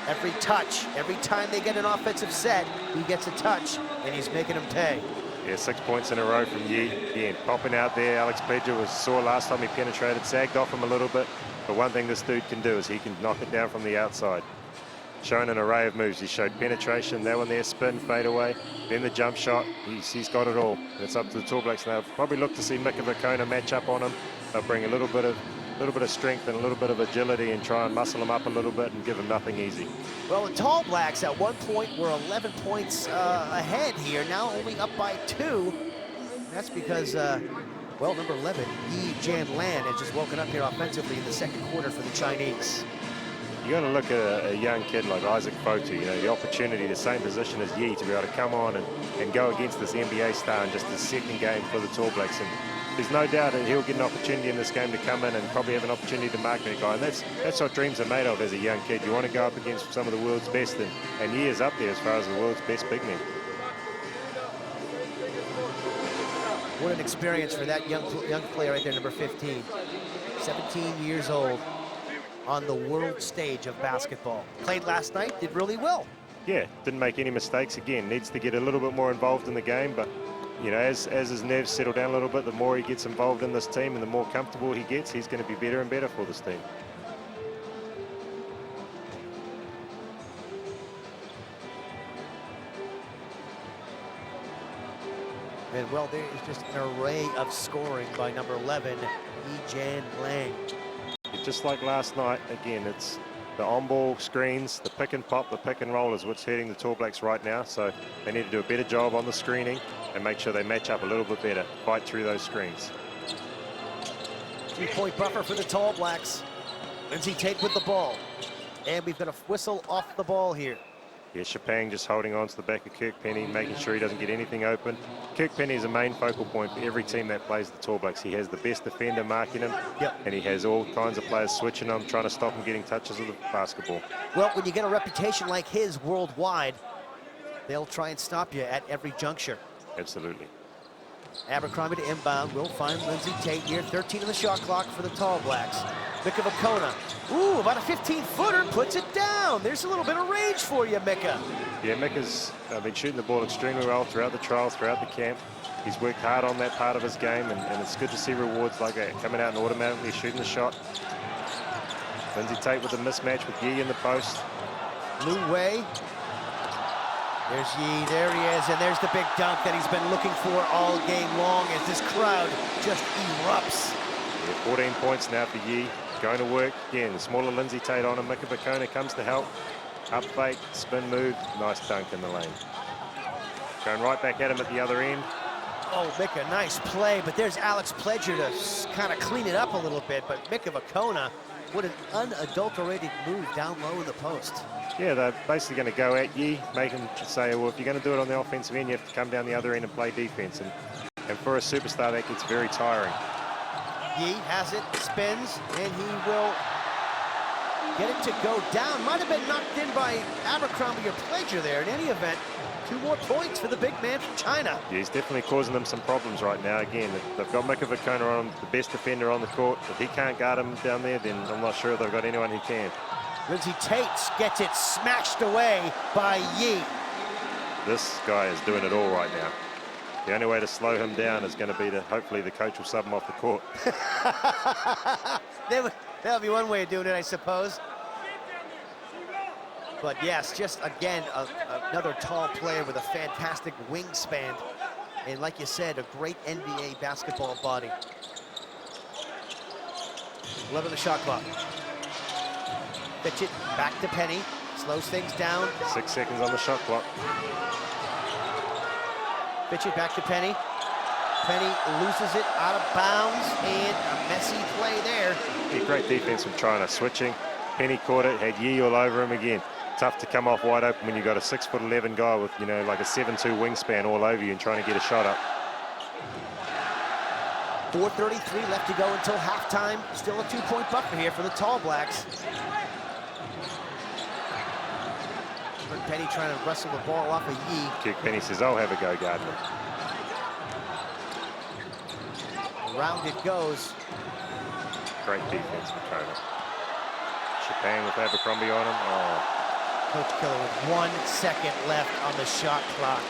Every touch, every time they get an offensive set, he gets a touch, and he's making them pay. Yeah, 6 points in a row from Yi. Again, popping out there. Alex Pledger was sore last time he penetrated, sagged off him a little bit. But one thing this dude can do is he can knock it down from the outside. Shown an array of moves. He showed penetration, that one there, spin, fade away, then the jump shot. He's got it all. And it's up to the Tall Blacks now. Probably look to see Mika Vicona match up on him. They'll bring a little bit of strength and a little bit of agility and try and muscle him up a little bit and give him nothing easy. Well, the Tall Blacks at one point were 11 points ahead here, now only up by 2. That's because, well, number 11, Yi Jan Lan, has just woken up here offensively in the second quarter for the Chinese. You're going to look at a young kid like Isaac Fotu, you know, the opportunity, the same position as Yi, to be able to come on and go against this NBA star in just the second game for the Tall Blacks. And there's no doubt that he'll get an opportunity in this game to come in and probably have an opportunity to mark that guy. And that's what dreams are made of as a young kid. You want to go up against some of the world's best, and Yi is up there as far as the world's best big men. What an experience for that young player right there, number 15. 17 years old on the world stage of basketball. Played last night, did really well. Yeah, didn't make any mistakes. Again, needs to get a little bit more involved in the game, but you know, as his nerves settle down a little bit, the more he gets involved in this team and the more comfortable he gets, he's going to be better and better for this team. And well, there is just an array of scoring by number 11, Yi Jan Lan. Just like last night, again, it's the on-ball screens, the pick and pop, the pick and roll is what's hurting the Tall Blacks right now. So they need to do a better job on the screening and make sure they match up a little bit better, fight through those screens. 3-point buffer for the Tall Blacks. Lindsay Tate with the ball. And we've got a whistle off the ball here. Yeah, Chapang just holding on to the back of Kirk Penny, making sure he doesn't get anything open. Kirk Penny is a main focal point for every team that plays the Tall Blacks. He has the best defender marking him, and he has all kinds of players switching him, trying to stop him getting touches of the basketball. Well, when you get a reputation like his worldwide, they'll try and stop you at every juncture. Absolutely. Abercrombie to inbound, will find Lindsay Tate near 13 on the shot clock for the Tall Blacks. Mika Vicona, ooh, about a 15-footer, puts it down. There's a little bit of range for you, Mika. Yeah, Mika's been shooting the ball extremely well throughout the trial, throughout the camp. He's worked hard on that part of his game, and it's good to see rewards like that, coming out and automatically shooting the shot. Lindsay Tate with a mismatch with Yi in the post. Lu Wei. There's Yi, there he is, and there's the big dunk that he's been looking for all game long as this crowd just erupts. Yeah, 14 points now for Yi. Going to work again. The smaller Lindsay Tate on him. Mika Vicona comes to help. Up fake, spin move, nice dunk in the lane. Going right back at him at the other end. Oh, Mika, nice play, but there's Alex Pledger to kind of clean it up a little bit, but Mika Vicona, what an unadulterated move down low in the post. Yeah, they're basically going to go at Yi, make him say, well, if you're going to do it on the offensive end, you have to come down the other end and play defense. And for a superstar, that gets very tiring. Yi has it, spins, and he will get it to go down. Might have been knocked in by Abercrombie or Pledger there. In any event, 2 more points for the big man from China. Yeah, he's definitely causing them some problems right now. Again, they've got Mika Vicona on him, the best defender on the court. If he can't guard him down there, then I'm not sure they've got anyone who can. Lindsay Tate gets it smashed away by Yi. This guy is doing it all right now. The only way to slow him down is going to be to, hopefully the coach will sub him off the court. That'll be one way of doing it, I suppose. But yes, just again, another tall player with a fantastic wingspan. And like you said, a great NBA basketball body. 11 the shot clock. Pitch it back to Penny. Slows things down. 6 seconds on the shot clock. Pitch it back to Penny. Penny loses it out of bounds, and a messy play there. Yeah, great defense from China. Switching. Penny caught it, had Yi all over him again. Tough to come off wide open when you've got a 6'11" guy with, you know, like a 7'2" wingspan all over you and trying to get a shot up. 4:33 left to go until halftime. Still a 2-point buffer here for the Tall Blacks. Penny trying to wrestle the ball off of Yi. Kirk Penny says, I'll have a go, Gardner. Around it goes. Great defense from Kona. Chapang with Abercrombie on him. Oh. Coach Killer with 1 second left on the shot clock.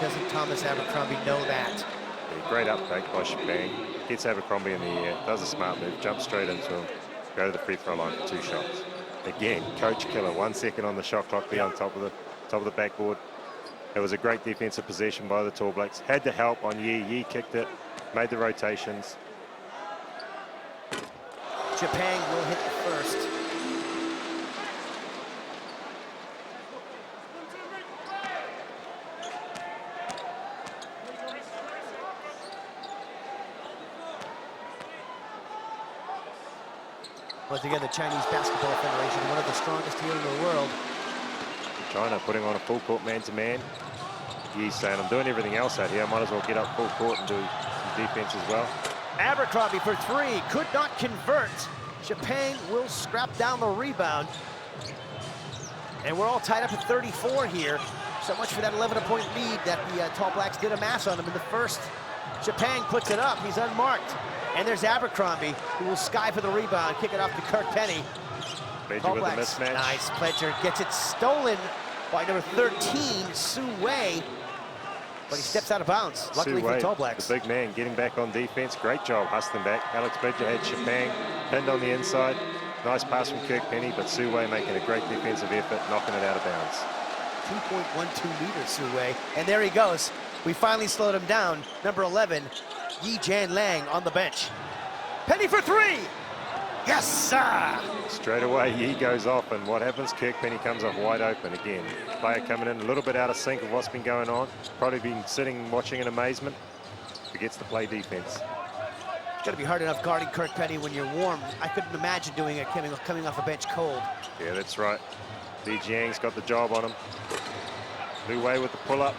Doesn't Thomas Abercrombie know that? Yeah, great uptake by Chapang. Gets Abercrombie in the air, does a smart move, jumps straight into him, go to the free throw line for 2 shots. Again, Coach Killer, 1 second on the shot clock, be on top of the backboard. It was a great defensive possession by the Tall Blacks. Had to help on Yi. Yi kicked it, made the rotations. Chapang will hit the first. Once again, the Chinese Basketball Federation, one of the strongest here in the world. China putting on a full court man-to-man. Yi's saying, I'm doing everything else out here. I might as well get up full court and do some defense as well. Abercrombie for 3, could not convert. Chapang will scrap down the rebound. And we're all tied up at 34 here. So much for that 11-point lead that the Tall Blacks did amass on them in the first. Chapang puts it up, he's unmarked. And there's Abercrombie, who will sky for the rebound, kick it off to Kirk Penny. Pledger with the mismatch. Nice, Pledger gets it stolen by number 13, Su Wei. But he steps out of bounds, luckily for the Tall Blacks. The big man getting back on defense. Great job hustling back. Alex Pledger had Chapang pinned on the inside. Nice pass from Kirk Penny, but Su Wei making a great defensive effort, knocking it out of bounds. 2.12 meters, Su Wei. And there he goes. We finally slowed him down. Number 11, Yi Jan Lang on the bench. Penny for 3. Yes, sir. Straight away, Yi goes off, and what happens? Kirk Penny comes off wide open again. Player coming in a little bit out of sync of what's been going on. Probably been sitting watching in amazement. Forgets to play defense. It's got to be hard enough guarding Kirk Penny when you're warm. I couldn't imagine doing it coming off a bench cold. Yeah, that's right. Li Jiang's got the job on him. Lu Wei with the pull-up.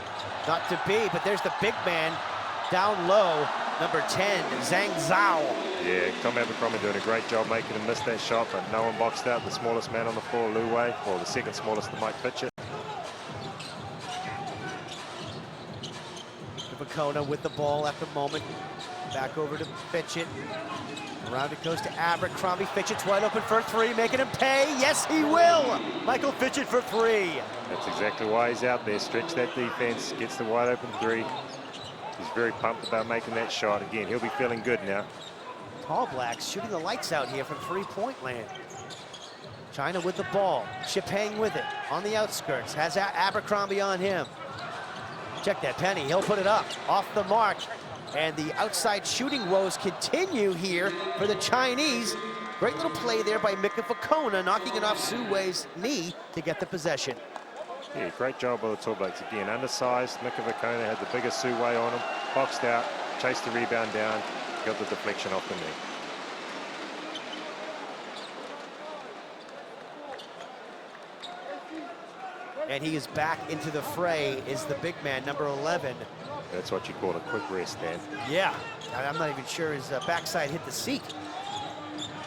Not to be, but there's the big man down low, number 10, Zhang Zhao. Yeah, Tom Abercrombie doing a great job making him miss that shot, but no one boxed out. The smallest man on the floor, Lu Wei, or the second smallest that might pitch it. Kona with the ball at the moment. Back over to Fitchett. Around it goes to Abercrombie. Fitchett's wide open for 3, making him pay. Yes, he will. Michael Fitchett for 3. That's exactly why he's out there. Stretch that defense, gets the wide open 3. He's very pumped about making that shot. Again, he'll be feeling good now. Tall Blacks shooting the lights out here from 3-point land. China with the ball. Chapang with it on the outskirts. Has Abercrombie on him. Check that, Penny. He'll put it up off the mark. And the outside shooting woes continue here for the Chinese. Great little play there by Mika Kona, knocking it off Su Wei's knee to get the possession. Yeah, great job by the Tall Blacks. Again, undersized. Mika Kona had the biggest Su Wei on him. Boxed out, chased the rebound down, got the deflection off the knee. And he is back into the fray, is the big man, number 11. That's what you call a quick rest, Dan. Yeah, I'm not even sure his backside hit the seat.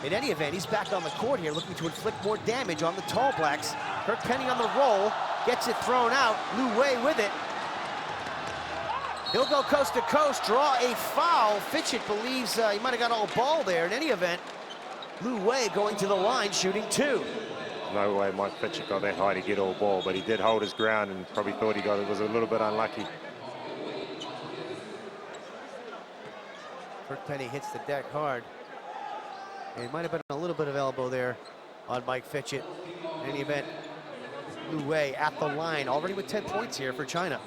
In any event, he's back on the court here, looking to inflict more damage on the Tall Blacks. Kirk Penny on the roll, gets it thrown out. Lu Wei with it. He'll go coast to coast, draw a foul. Fitchett believes he might have got all ball there. In any event, Lu Wei going to the line, shooting 2. No way Mike Fitchett got that high to get all ball, but he did hold his ground and probably thought he was a little bit unlucky. Kirk Penny hits the deck hard. And it might have been a little bit of elbow there on Mike Fitchett. In any event, Lu Wei at the line, already with 10 points here for China.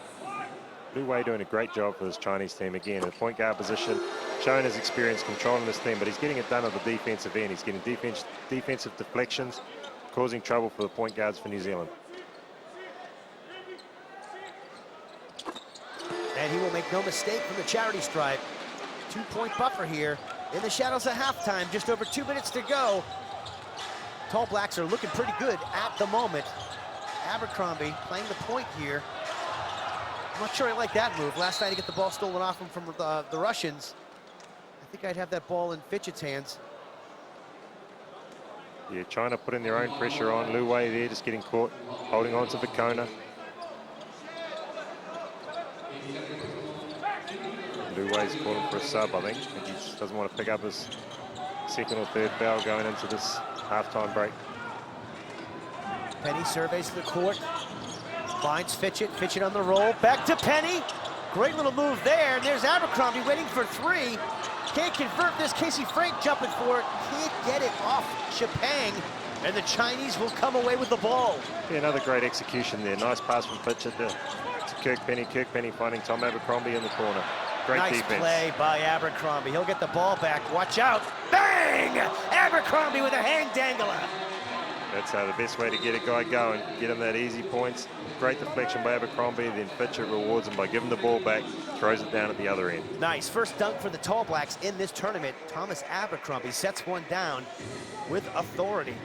Lu Wei doing a great job for this Chinese team again. In the point guard position, showing his experience controlling this team, but he's getting it done at the defensive end. He's getting defensive deflections, causing trouble for the point guards for New Zealand. And he will make no mistake from the charity stripe. 2-point buffer here in the shadows of halftime. Just over 2 minutes to go. Tall Blacks are looking pretty good at the moment. Abercrombie playing the point here. I'm not sure I like that move. Last night to get the ball stolen off him from the Russians. I think I'd have that ball in Fitchett's hands. Yeah, China putting their own pressure on. Lu Wei there, just getting caught, holding on to Vicona. Lu Wei's calling for a sub, I think. He just doesn't want to pick up his second or third foul going into this halftime break. Penny surveys the court. Finds Fitchett. Fitchett on the roll. Back to Penny. Great little move there. And there's Abercrombie waiting for three. Can't convert this. Casey Frank jumping for it. Can't get it off Chapang. And the Chinese will come away with the ball. Yeah, another great execution there. Nice pass from Fitchett to Kirk Penny. Kirk Penny finding Tom Abercrombie in the corner. Great nice defense. Play by Abercrombie. He'll get the ball back. Watch out. Bang! Abercrombie with a hang dangler. That's the best way to get a guy going. Get him that easy points. Great deflection by Abercrombie. Then Fitchett rewards him by giving the ball back. Throws it down at the other end. Nice. First dunk for the Tall Blacks in this tournament. Thomas Abercrombie sets one down with authority.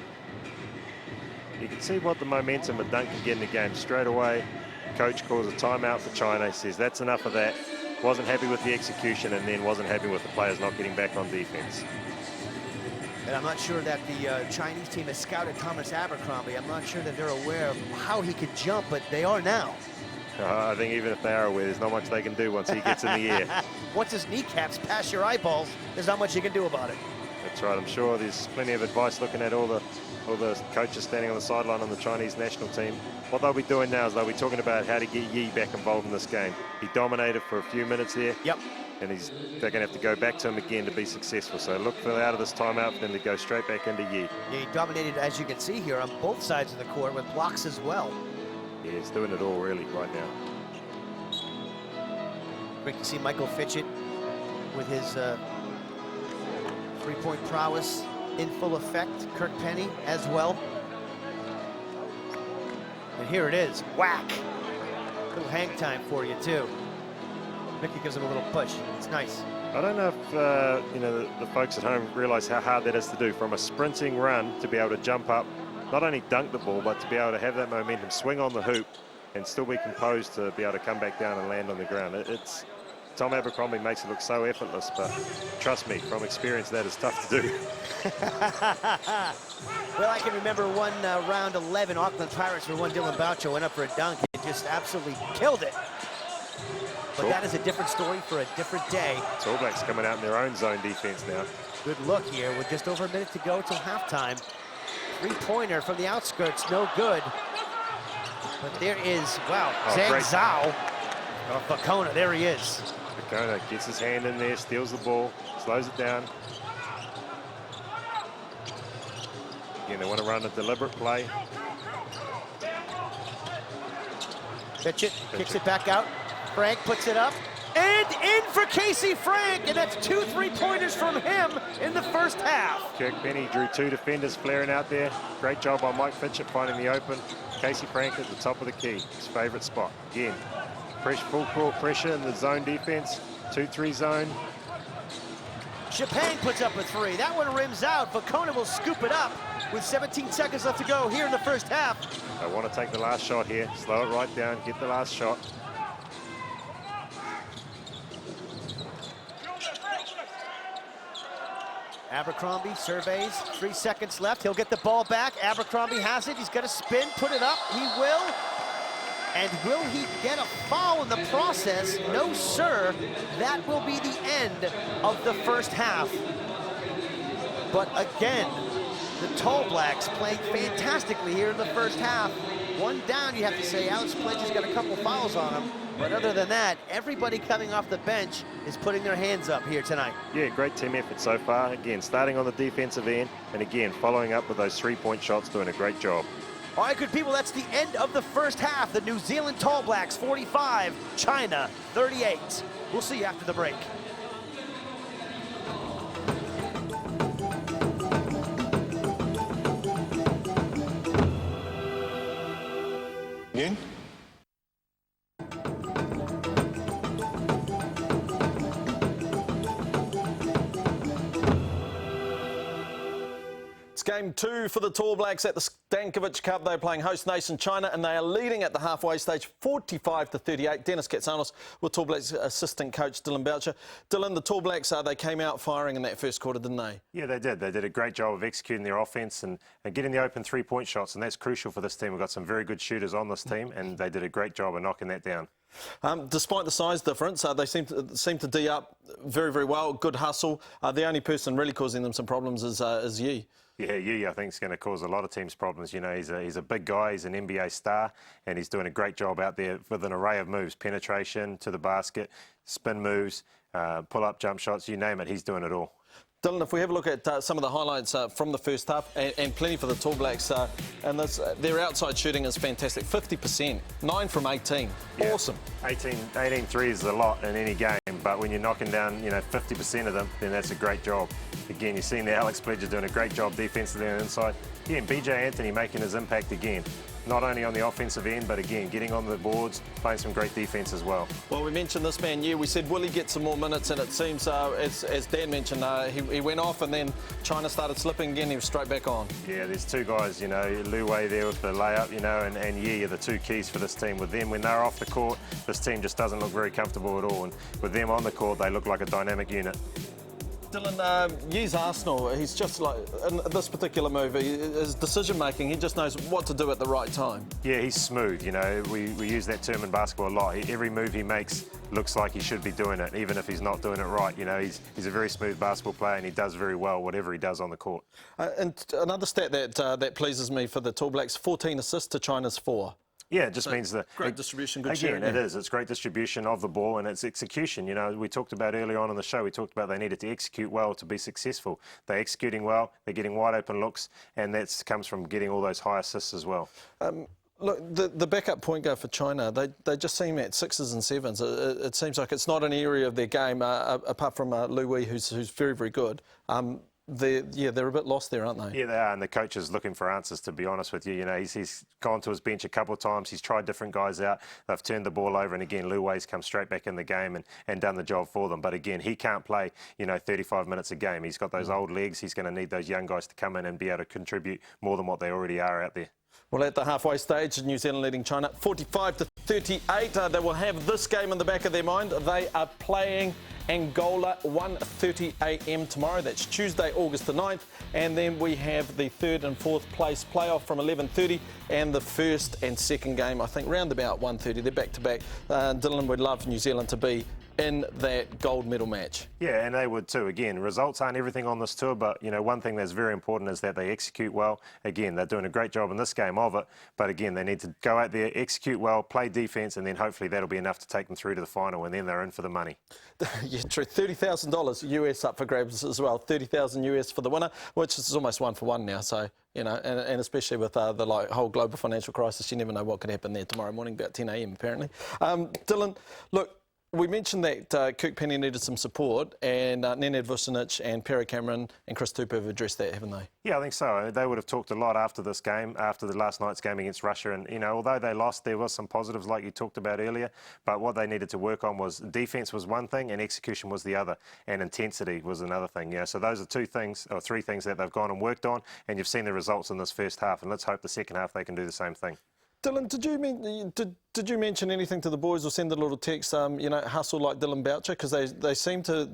You can see what the momentum a dunk can get in the game. Straight away, coach calls a timeout for China. He says that's enough of that. Wasn't happy with the execution and then wasn't happy with the players not getting back on defense. And I'm not sure that the Chinese team has scouted Thomas Abercrombie. I'm not sure that they're aware of how he could jump, but they are now. I think even if they are aware, there's not much they can do once he gets in the air. Once his kneecaps pass your eyeballs, there's not much you can do about it. That's right. I'm sure there's plenty of advice looking at all the coaches standing on the sideline on the Chinese national team. What they'll be doing now is they'll be talking about how to get Yi back involved in this game. He dominated for a few minutes there. Yep. And they're going to have to go back to him again to be successful. So look for out of this timeout for them to go straight back into Yi. Yeah, he dominated, as you can see here, on both sides of the court with blocks as well. Yeah, he's doing it all really right now. Great to see Michael Fitchett with his three-point prowess in full effect. Kirk Penny as well. And here it is. Whack! Little hang time for you, too. Mickey gives him a little push. It's nice. I don't know if the folks at home realize how hard that is to do from a sprinting run to be able to jump up, not only dunk the ball, but to be able to have that momentum, swing on the hoop, and still be composed to be able to come back down and land on the ground. Tom Abercrombie makes it look so effortless, but trust me, from experience, that is tough to do. Well, I can remember one round 11, Auckland Pirates, where one Dylan Boucher went up for a dunk and just absolutely killed it. But that is a different story for a different day. All Blacks coming out in their own zone defense now. Good look here with just over a minute to go till halftime. Three-pointer from the outskirts, no good. But there is, wow, Zhang Zhao. Oh, Vicona, there he is. Vicona gets his hand in there, steals the ball, slows it down. Again, they want to run a deliberate play. Fitchett kicks it back out. Frank puts it up. And in for Casey Frank, and that's 2 3-pointers from him in the first half. Kirk Penny drew 2 defenders flaring out there. Great job by Mike Fitchett finding the open. Casey Frank at the top of the key, his favorite spot. Again, full court pressure in the zone defense, 2-3 zone. Chapang puts up a 3. That one rims out. Vicona will scoop it up with 17 seconds left to go here in the first half. They want to take the last shot here, slow it right down, get the last shot. Abercrombie surveys, 3 seconds left. He'll get the ball back. Abercrombie has it. He's got to spin, put it up. He will. And will he get a foul in the process? No, sir. That will be the end of the first half. But again, the Tall Blacks playing fantastically here in the first half. One down, you have to say. Alex Pledge's got a couple fouls on him. But other than that, everybody coming off the bench is putting their hands up here tonight. Yeah, great team effort so far. Again, starting on the defensive end, and again, following up with those three-point shots, doing a great job. All right, good people, that's the end of the first half. The New Zealand Tall Blacks 45, China 38. We'll see you after the break. Again? It's game 2 for the Tall Blacks at the Stankovic Cup. They're playing host nation China, and they are leading at the halfway stage 45-38. Dennis Katsanos with Tall Blacks assistant coach Dylan Boucher. Dylan, the Tall Blacks, they came out firing in that first quarter, didn't they? Yeah, they did. They did a great job of executing their offense and getting the open three-point shots, and that's crucial for this team. We've got some very good shooters on this team, and they did a great job of knocking that down. Despite the size difference, they seem to D up very, very well. Good hustle. The only person really causing them some problems is Yi. Yeah, Yi, I think, is going to cause a lot of teams problems. You know, he's a big guy, he's an NBA star, and he's doing a great job out there with an array of moves. Penetration to the basket, spin moves, pull-up jump shots, you name it, he's doing it all. Dylan, if we have a look at some of the highlights from the first half, and plenty for the Tall Blacks, and their outside shooting is fantastic, 50%, 9 from 18, yeah. Awesome. 18 threes is a lot in any game, but when you're knocking down, 50% of them, then that's a great job. Again, you've seen the Alex Pledge doing a great job defensively on the inside. Yeah, and BJ Anthony making his impact again. Not only on the offensive end, but again, getting on the boards, playing some great defence as well. Well, we mentioned this man, we said, will he get some more minutes? And it seems, as Dan mentioned, he went off and then China started slipping again, he was straight back on. Yeah, there's two guys, Lu Wei there with the layup, and Yi are the two keys for this team. With them, when they're off the court, this team just doesn't look very comfortable at all. And with them on the court, they look like a dynamic unit. Dylan, Yi's Arsenal, he's just like, in this particular move, his decision-making, he just knows what to do at the right time. Yeah, he's smooth, we use that term in basketball a lot. Every move he makes looks like he should be doing it, even if he's not doing it right. He's a very smooth basketball player, and he does very well whatever he does on the court. And another stat that pleases me for the Tall Blacks, 14 assists to China's 4. Yeah, it just means that... Great distribution, good sharing. Again, it is. It's great distribution of the ball and it's execution. We talked about earlier on in the show, we talked about they needed to execute well to be successful. They're executing well, they're getting wide open looks, and that comes from getting all those high assists as well. Look, the backup point guard for China, they just seem at 6s and 7s. It seems like it's not an area of their game, apart from Lu Wei, who's very, very good. They're a bit lost there, aren't they? Yeah, they are, and the coach is looking for answers, to be honest with you. He's gone to his bench a couple of times. He's tried different guys out. They've turned the ball over, and again, Lu Wei's come straight back in the game and done the job for them. But again, he can't play, 35 minutes a game. He's got those old legs. He's going to need those young guys to come in and be able to contribute more than what they already are out there. Well, at the halfway stage, New Zealand leading China 45-38. They will have this game in the back of their mind. They are playing Angola 1:30 a.m. tomorrow. That's Tuesday, August the 9th. And then we have the 3rd and 4th place playoff from 11:30, and the first and second game, I think, round about 1:30. They're back-to-back. Dylan would love New Zealand to be in that gold medal match. Yeah, and they would too. Again, results aren't everything on this tour, but one thing that's very important is that they execute well. Again, they're doing a great job in this game of it, but again, they need to go out there, execute well, play defence, and then hopefully that'll be enough to take them through to the final, and then they're in for the money. Yeah, true. $30,000 US up for grabs as well. $30,000 US for the winner, which is almost 1-for-1 now. So, and especially with the whole global financial crisis, you never know what could happen there tomorrow morning, about 10 a.m. apparently. Dylan, look, we mentioned that Kirk Penny needed some support, and Nenad Vucinic and Perry Cameron and Chris Tupou have addressed that, haven't they? Yeah, I think so. They would have talked a lot after this game, after the last night's game against Russia. And, although they lost, there was some positives like you talked about earlier. But what they needed to work on was defence was one thing and execution was the other. And intensity was another thing. So those are three things that they've gone and worked on. And you've seen the results in this first half. And let's hope the second half they can do the same thing. Dylan, Did you mention anything to the boys or send a little text, you know, hustle like Dylan Boucher? Because they seem to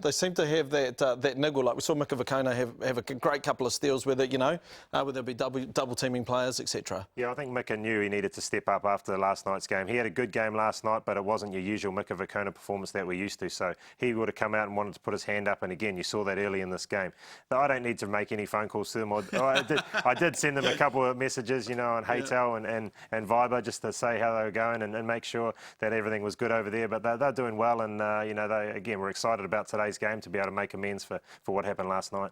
have that niggle. Like we saw Mika Vakona have a great couple of steals where you know, where they'll be double teaming players, etc. Yeah, I think Mika knew he needed to step up after last night's game. He had a good game last night, but it wasn't your usual Mika Vakona performance that we're used to. So he would have come out and wanted to put his hand up. And again, you saw that early in this game. Now, I don't need to make any phone calls to them. I did send them a couple of messages, you know, on Haytel and FIBA just to say how they were going and make sure that everything was good over there. But they're doing well, and you know, we're excited about today's game to be able to make amends for what happened last night.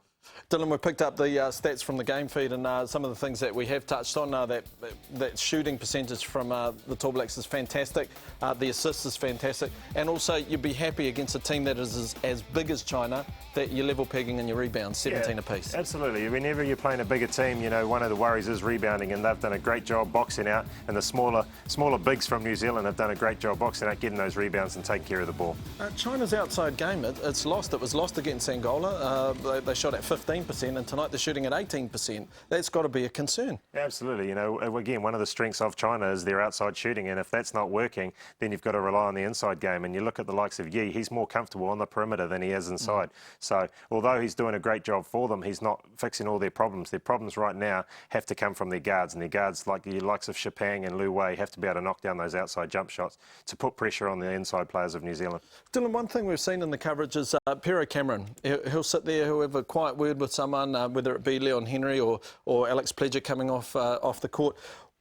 Dylan, we picked up the stats from the game feed, and some of the things that we have touched on. That shooting percentage from the Tall Blacks is fantastic. The assists is fantastic, and also you'd be happy against a team that is as big as China that you're level pegging in your rebounds, 17 apiece. Absolutely. Whenever you're playing a bigger team, you know, one of the worries is rebounding, and they've done a great job boxing out. And the smaller bigs from New Zealand have done a great job boxing out, getting those rebounds and taking care of the ball. China's outside game, it's lost. It was lost against Angola. They shot at 15%, and tonight they're shooting at 18%. That's got to be a concern. Absolutely. You know, again, one of the strengths of China is their outside shooting, and if that's not working, then you've got to rely on the inside game. And you look at the likes of Yi, he's more comfortable on the perimeter than he is inside. So although he's doing a great job for them, he's not fixing all their problems. Their problems right now have to come from their guards, and their guards, like the likes of Shapang and Lu Wei, have to be able to knock down those outside jump shots to put pressure on the inside players of New Zealand. Dylan, one thing we've seen in the coverage is Pero Cameron. He'll sit there, he'll have a quiet word with someone, whether it be Leon Henry or Alex Pledger coming off the court.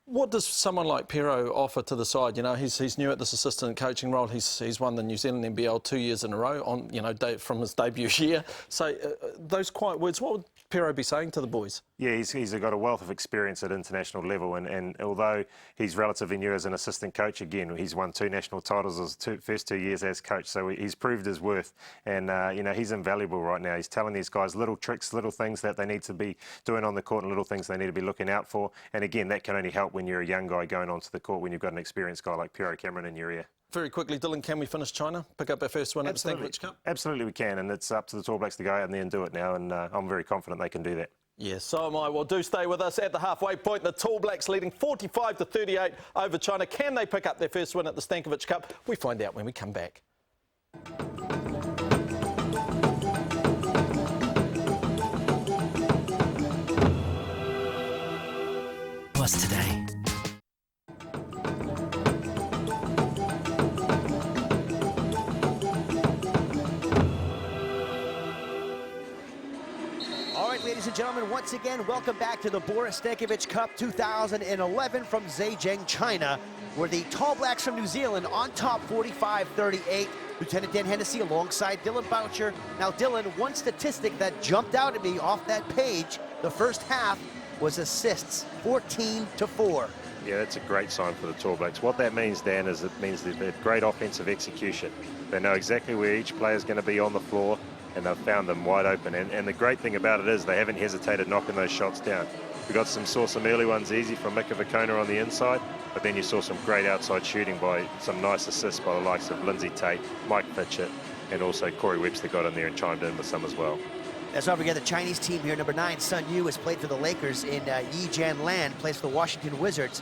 What does someone like Pero offer to the side? You know, he's new at this assistant coaching role. He's won the New Zealand NBL 2 years in a row on, you know, from his debut year. So those quiet words, what would Pero be saying to the boys? Yeah, he's got a wealth of experience at international level, and although he's relatively new as an assistant coach, again, he's won 2 national titles his first 2 years as coach, so he's proved his worth, and you know, he's invaluable right now. He's telling these guys little tricks, little things that they need to be doing on the court, and little things they need to be looking out for, and again, that can only help when you're a young guy going onto the court, when you've got an experienced guy like Pero Cameron in your ear. Very quickly, Dylan, can we finish China? Pick up our first win at the Stankovic Cup? Absolutely we can, and it's up to the Tall Blacks to go out in there and do it now, and I'm very confident they can do that. Yes, so am I. Well, do stay with us at the halfway point. The Tall Blacks leading 45-38 over China. Can they pick up their first win at the Stankovic Cup? We find out when we come back. Was today. Ladies and gentlemen, once again, welcome back to the Boris Stankovic Cup 2011 from Zhejiang, China, where the Tall Blacks from New Zealand on top 45-38. Lieutenant Dan Hennessy alongside Dylan Boucher. Now, Dylan, one statistic that jumped out at me off that page, the first half, was assists, 14-4. Yeah, that's a great sign for the Tall Blacks. What that means, Dan, is it means they've had great offensive execution. They know exactly where each player is going to be on the floor, and they've found them wide open. And the great thing about it is they haven't hesitated knocking those shots down. We saw some early ones easy from Mika Vakona on the inside, but then you saw some great outside shooting by some nice assists by the likes of Lindsay Tate, Mike Fitchett, and also Corey Webster got in there and chimed in with some as well. Let's not forget the Chinese team here, number 9, Sun Yu, has played for the Lakers, in Yi Jianlan, plays for the Washington Wizards.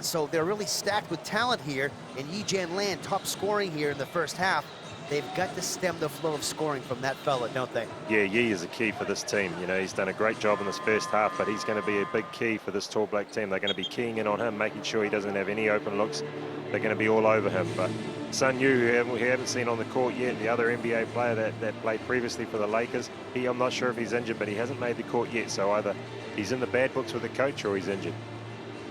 So they're really stacked with talent here, and Yi Jianlan top scoring here in the first half. They've got to stem the flow of scoring from that fella, don't they? Yeah, Yi is a key for this team. You know, he's done a great job in this first half, but he's going to be a big key for this Tall Black team. They're going to be keying in on him, making sure he doesn't have any open looks. They're going to be all over him. But Sun Yu, who we haven't seen on the court yet, the other NBA player that played previously for the Lakers, I'm not sure if he's injured, but he hasn't made the court yet. So either he's in the bad books with the coach or he's injured.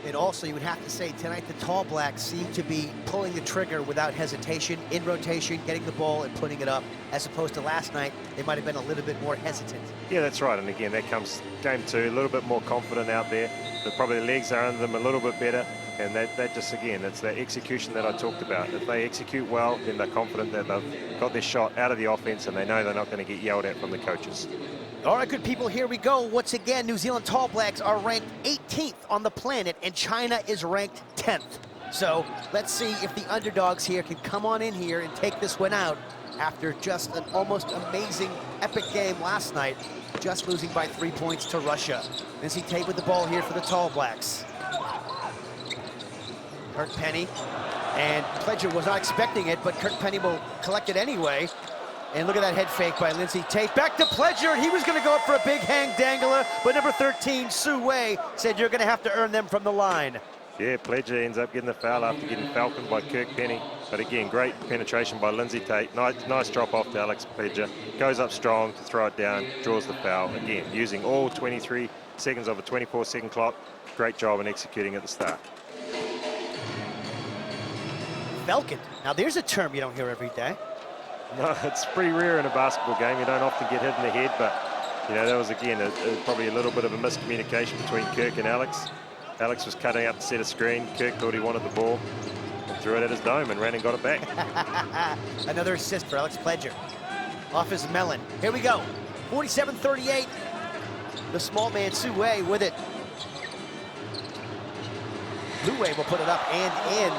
And also, you would have to say, tonight the Tall Blacks seem to be pulling the trigger without hesitation, in rotation, getting the ball and putting it up, as opposed to last night, they might have been a little bit more hesitant. Yeah, that's right. And again, that comes game 2, a little bit more confident out there. But probably the legs are under them a little bit better. And that just, again, it's the execution that I talked about. If they execute well, then they're confident that they've got their shot out of the offense and they know they're not going to get yelled at from the coaches. All right, good people, here we go. Once again, New Zealand Tall Blacks are ranked 18th on the planet, and China is ranked 10th. So let's see if the underdogs here can come on in here and take this one out after just an almost amazing, epic game last night, just losing by 3 points to Russia. Lindsay Tate with the ball here for the Tall Blacks. Kurt Penny And Pledger was not expecting it, but Kirk Penny will collect it anyway. And look at that head fake by Lindsay Tate. Back to Pledger. He was going to go up for a big hang dangler, but number 13, Su Wei, said you're going to have to earn them from the line. Yeah, Pledger ends up getting the foul after getting falconed by Kirk Penny. But again, great penetration by Lindsay Tate. Nice drop off to Alex Pledger. Goes up strong to throw it down, draws the foul. Again, using all 23 seconds of a 24-second clock. Great job in executing at the start. Falcon. Now there's a term you don't hear every day. No, it's pretty rare in a basketball game. You don't often get hit in the head, but you know, that was again probably a little bit of a miscommunication between Kirk and Alex. Alex was cutting up to set a screen. Kirk thought he wanted the ball and threw it at his dome and ran and got it back. Another assist for Alex Pledger. Off his melon. Here we go. 47-38. The small man, Su Wei, with it. Lu Wei will put it up and in,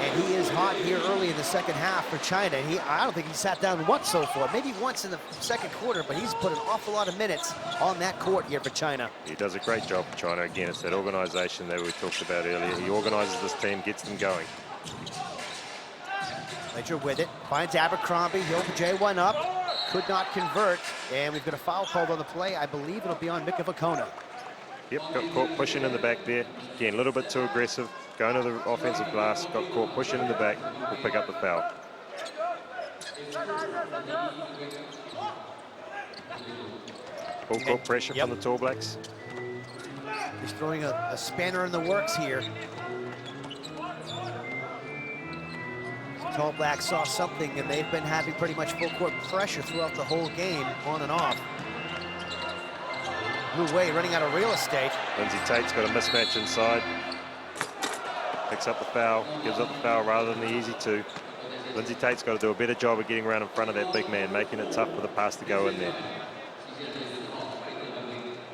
and he is hot here early in the second half for China. I don't think he sat down once so far, maybe once in the second quarter, but he's put an awful lot of minutes on that court here for China. He does a great job for China. Again, it's that organization that we talked about earlier. He organizes this team, gets them going. Pledger with it, finds Abercrombie, he'll J1 up, could not convert, and we've got a foul called on the play. I believe it'll be on Mika Vakona. Yep, got caught pushing in the back there. Again, a little bit too aggressive. Going to the offensive glass, got caught pushing in the back. Will pick up the foul. Full court pressure from the Tall Blacks. He's throwing a spanner in the works here. The Tall Blacks saw something, and they've been having pretty much full court pressure throughout the whole game, on and off. Lu Wei running out of real estate. Lindsay Tate's got a mismatch inside. Picks up the foul, gives up the foul rather than the easy two. Lindsay Tate's got to do a better job of getting around in front of that big man, making it tough for the pass to go in there.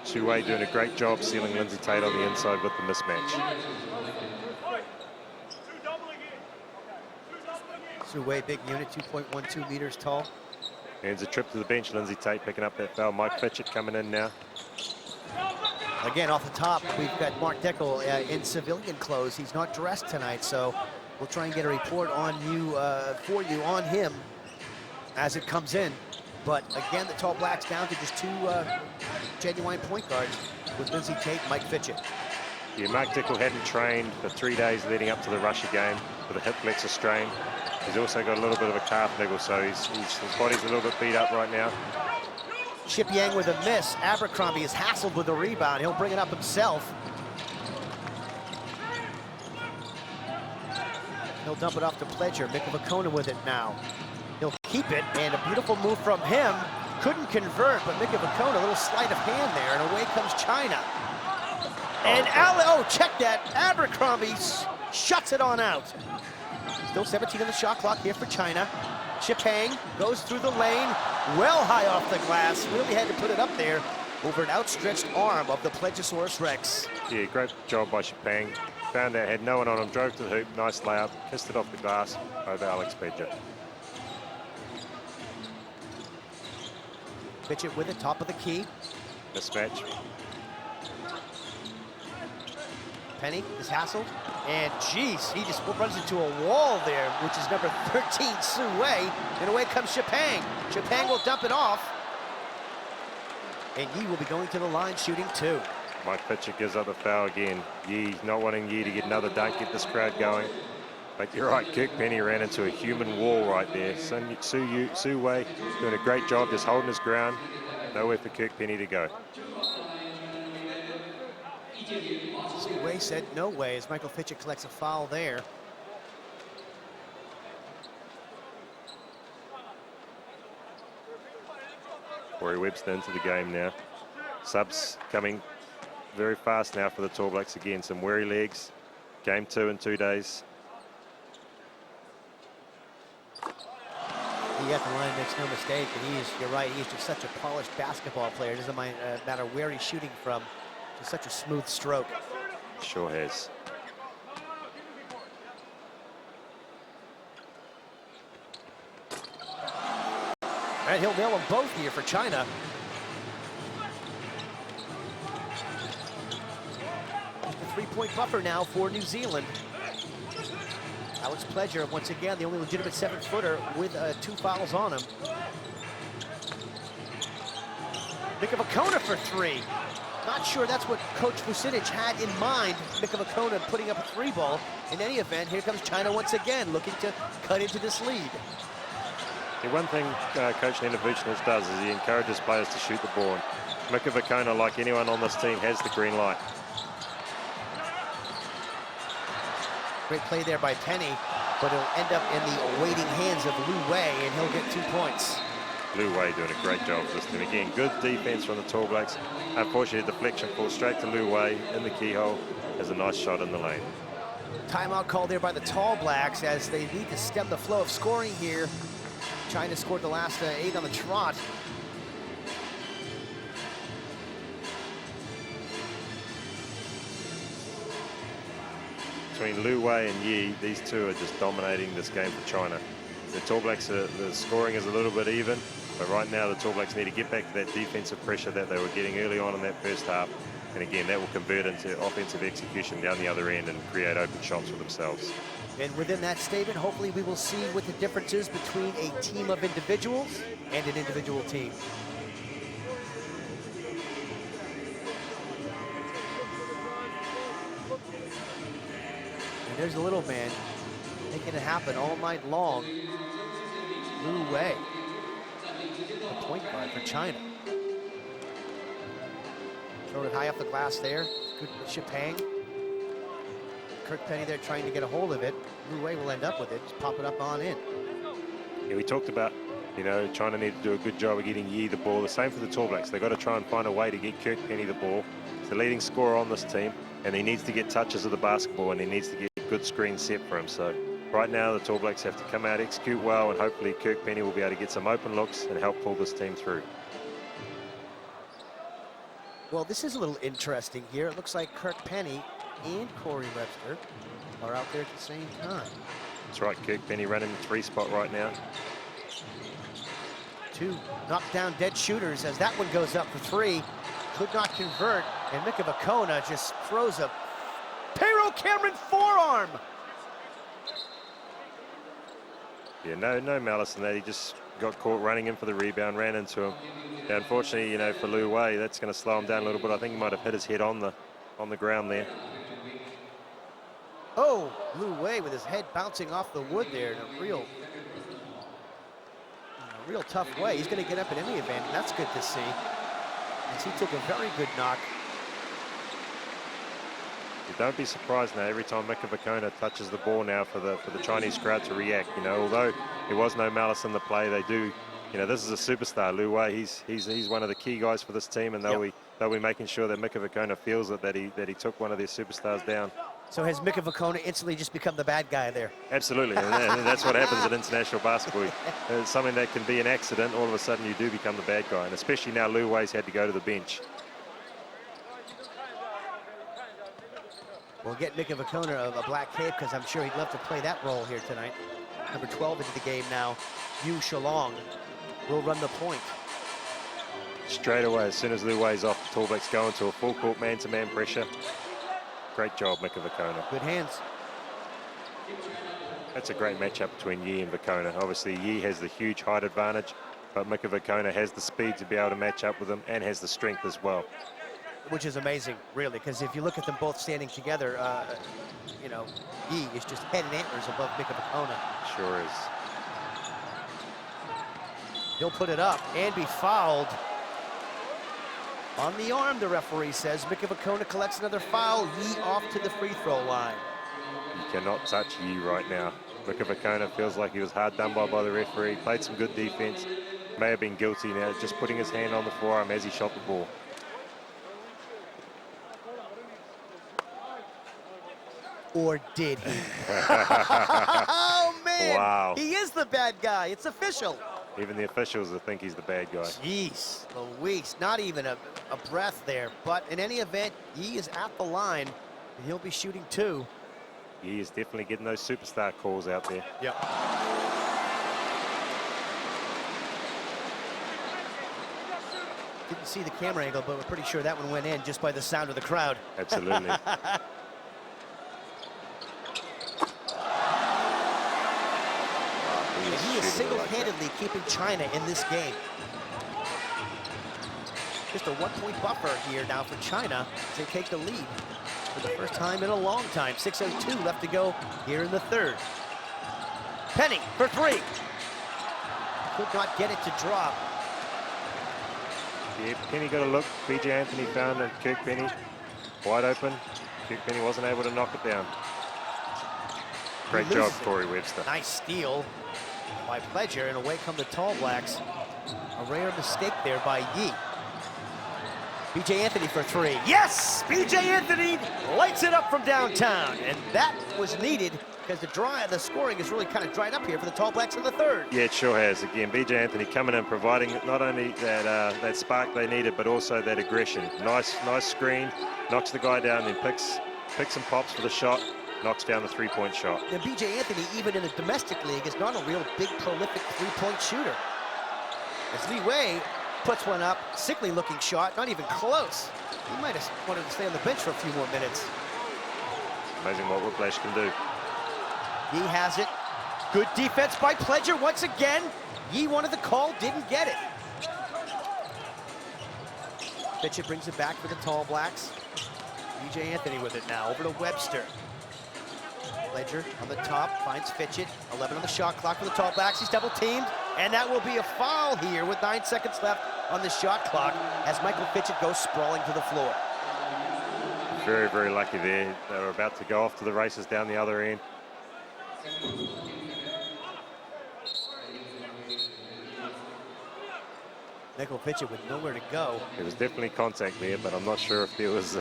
Su Wei doing a great job sealing Lindsay Tate on the inside with the mismatch. Su Wei, big unit, 2.12 meters tall. Hands a trip to the bench. Lindsay Tate picking up that foul. Mike Fitchett coming in now. Again, off the top, we've got Mark Deckel in civilian clothes. He's not dressed tonight, so we'll try and get a report on you, for you on him as it comes in. But again, the Tall Blacks down to just two genuine point guards with Lindsay Tate and Mike Fitchett. Yeah, Mark Deckel hadn't trained for 3 days leading up to the Russia game with a hip flexor strain. He's also got a little bit of a calf niggle, so his body's a little bit beat up right now. Chip Yang with a miss. Abercrombie is hassled with the rebound. He'll bring it up himself. He'll dump it off to Pledger. Mika Vakona with it now. He'll keep it, and a beautiful move from him. Couldn't convert, but Mika Vakona, a little sleight of hand there, and away comes China. And check that. Abercrombie shuts it on out. Still 17 on the shot clock here for China. Chipang goes through the lane, well high off the glass. Really had to put it up there over an outstretched arm of the Plesiosaurus Rex. Yeah, great job by Chipang. Found that, had no one on him, drove to the hoop, nice layup, kissed it off the glass over Alex Pledger. Fitchett with it, top of the key. Mismatch. Penny is hassled, and geez, he just runs into a wall there, which is number 13, Su Wei, and away comes Chipang. Chipang will dump it off, and Yi will be going to the line shooting two. Mike Fitchett gives up the foul again. Yi not wanting Yi to get another dunk, get this crowd going. But you're right, Kirk Penny ran into a human wall right there. Su Wei doing a great job just holding his ground. Nowhere for Kirk Penny to go. Su Wei said no way as Michael Fitchett collects a foul there. Corey Webster into the game now. Subs coming very fast now for the Tall Blacks again. Some weary legs. Game 2 in 2 days. He got the line, makes no mistake, and you're right, he's just such a polished basketball player. It doesn't matter where he's shooting from. Just such a smooth stroke. Sure has. And he'll nail them both here for China. Just a 3-point buffer now for New Zealand. Alex Pledger, once again, the only legitimate 7-footer with 2 fouls on him. Mikavakona for 3. Not sure that's what Coach Vucinic had in mind, Mikavakona putting up a 3-ball. In any event, here comes China once again, looking to cut into this lead. The one thing Coach Vucinic does is he encourages players to shoot the ball. Mikavakona, like anyone on this team, has the green light. Great play there by Penny, but it'll end up in the waiting hands of Lu Wei, and he'll get 2 points. Lu Wei doing a great job for this team. Again, good defense from the Tall Blacks. Unfortunately, the deflection falls straight to Lu Wei in the keyhole. Has a nice shot in the lane. Timeout called there by the Tall Blacks as they need to stem the flow of scoring here. China scored the last 8 on the trot. Between Lu Wei and Yi, these two are just dominating this game for China. The Tall Blacks, the scoring is a little bit even, but right now the Tall Blacks need to get back to that defensive pressure that they were getting early on in that first half. And again, that will convert into offensive execution down the other end and create open shots for themselves. And within that statement, hopefully we will see what the difference is between a team of individuals and an individual team. And there's the little man making it happen all night long. Lu Wei, the point guard for China. Throw it high off the glass there. Good Shipang. Kirk Penny there trying to get a hold of it. Lu Wei will end up with it. Just pop it up on in. Yeah, we talked about, you know, China need to do a good job of getting Yi the ball. The same for the Tall Blacks. They've got to try and find a way to get Kirk Penny the ball. He's the leading scorer on this team, and he needs to get touches of the basketball, and he needs to get good screen set for him. So right now the Tall Blacks have to come out, execute well, and hopefully Kirk Penny will be able to get some open looks and help pull this team through. Well, this is a little interesting here. It looks like Kirk Penny and Corey Webster are out there at the same time. That's right, Kirk Penny running the 3 spot right now. 2 knockdown dead shooters as that one goes up for 3. Could not convert, and Mikavakona just throws a Pero Cameron forearm. Yeah, no malice in that. He just got caught running in for the rebound, ran into him. Yeah, unfortunately, you know, for Lu Wei, that's going to slow him down a little bit. I think he might have hit his head on the ground there. Oh, Lu Wei with his head bouncing off the wood there in a real tough way. He's going to get up in any event, and that's good to see, as he took a very good knock. You don't be surprised now every time Mikavakona touches the ball now for the Chinese crowd to react. You know, although there was no malice in the play, they do. You know, this is a superstar, Lu Wei. He's one of the key guys for this team, and they'll be making sure that Mikavakona feels it, that he took one of their superstars down. So has Mikavakona instantly just become the bad guy there? Absolutely, and that's what happens in international basketball. It's something that can be an accident. All of a sudden, you do become the bad guy, and especially now Lu Wei's had to go to the bench. We'll get Mikavakona a black cape because I'm sure he'd love to play that role here tonight. Number 12 into the game now, Yu Shalong will run the point. Straight away, as soon as Lu Wei's off, the Tall Blacks go into a full court man-to-man pressure. Great job, Mikavakona. Good hands. That's a great matchup between Yi and Vakona. Obviously, Yi has the huge height advantage, but Mikavakona has the speed to be able to match up with him and has the strength as well. Which is amazing, really, because if you look at them both standing together, you know, Yi is just head and antlers above Mikavakona. Sure is. He'll put it up and be fouled. On the arm, the referee says. Mikavakona collects another foul. Yi off to the free throw line. You cannot touch Yi right now. Mikavakona feels like he was hard done by the referee, played some good defense, may have been guilty now, just putting his hand on the forearm as he shot the ball. Or did he? Oh, man. Wow. He is the bad guy. It's official. Even the officials think he's the bad guy. Jeez Louise, not even a breath there. But in any event, Yi is at the line, and he'll be shooting 2. He is definitely getting those superstar calls out there. Yep. Didn't see the camera angle, but we're pretty sure that one went in just by the sound of the crowd. Absolutely. And he is single-handedly keeping China in this game. Just a 1-point buffer here now for China as they take the lead for the first time in a long time. 6:02 left to go here in the third. Penny for three. Could not get it to drop. Yeah, Penny got a look. BJ Anthony found it. Kirk Penny wide open. Kirk Penny wasn't able to knock it down. Great job, Corey Webster. Nice steal by Pledger, and away come the Tall Blacks. A rare mistake there by Yi. BJ Anthony for three. Yes! BJ Anthony lights it up from downtown, and that was needed because the scoring is really kind of dried up here for the Tall Blacks in the third. Yeah, it sure has. Again, BJ Anthony coming in, providing not only that spark they needed, but also that aggression. Nice screen, knocks the guy down, then picks and pops for the shot, knocks down the three-point shot. And BJ Anthony, even in the domestic league, is not a real big, prolific three-point shooter. As Li Wei puts one up, sickly looking shot, not even close. He might have wanted to stay on the bench for a few more minutes. Amazing what Whiplash can do. He has it. Good defense by Pledger once again. Yi wanted the call, didn't get it. Fitchett brings it back for the Tall Blacks. BJ Anthony with it now, over to Webster. Pledger on the top, finds Fitchett. 11 on the shot clock for the Tall Blacks. He's double teamed, and that will be a foul here with 9 seconds left on the shot clock as Michael Fitchett goes sprawling to the floor. Very, very lucky there. They were about to go off to the races down the other end. Michael Fitchett with nowhere to go. There was definitely contact there, but I'm not sure if there was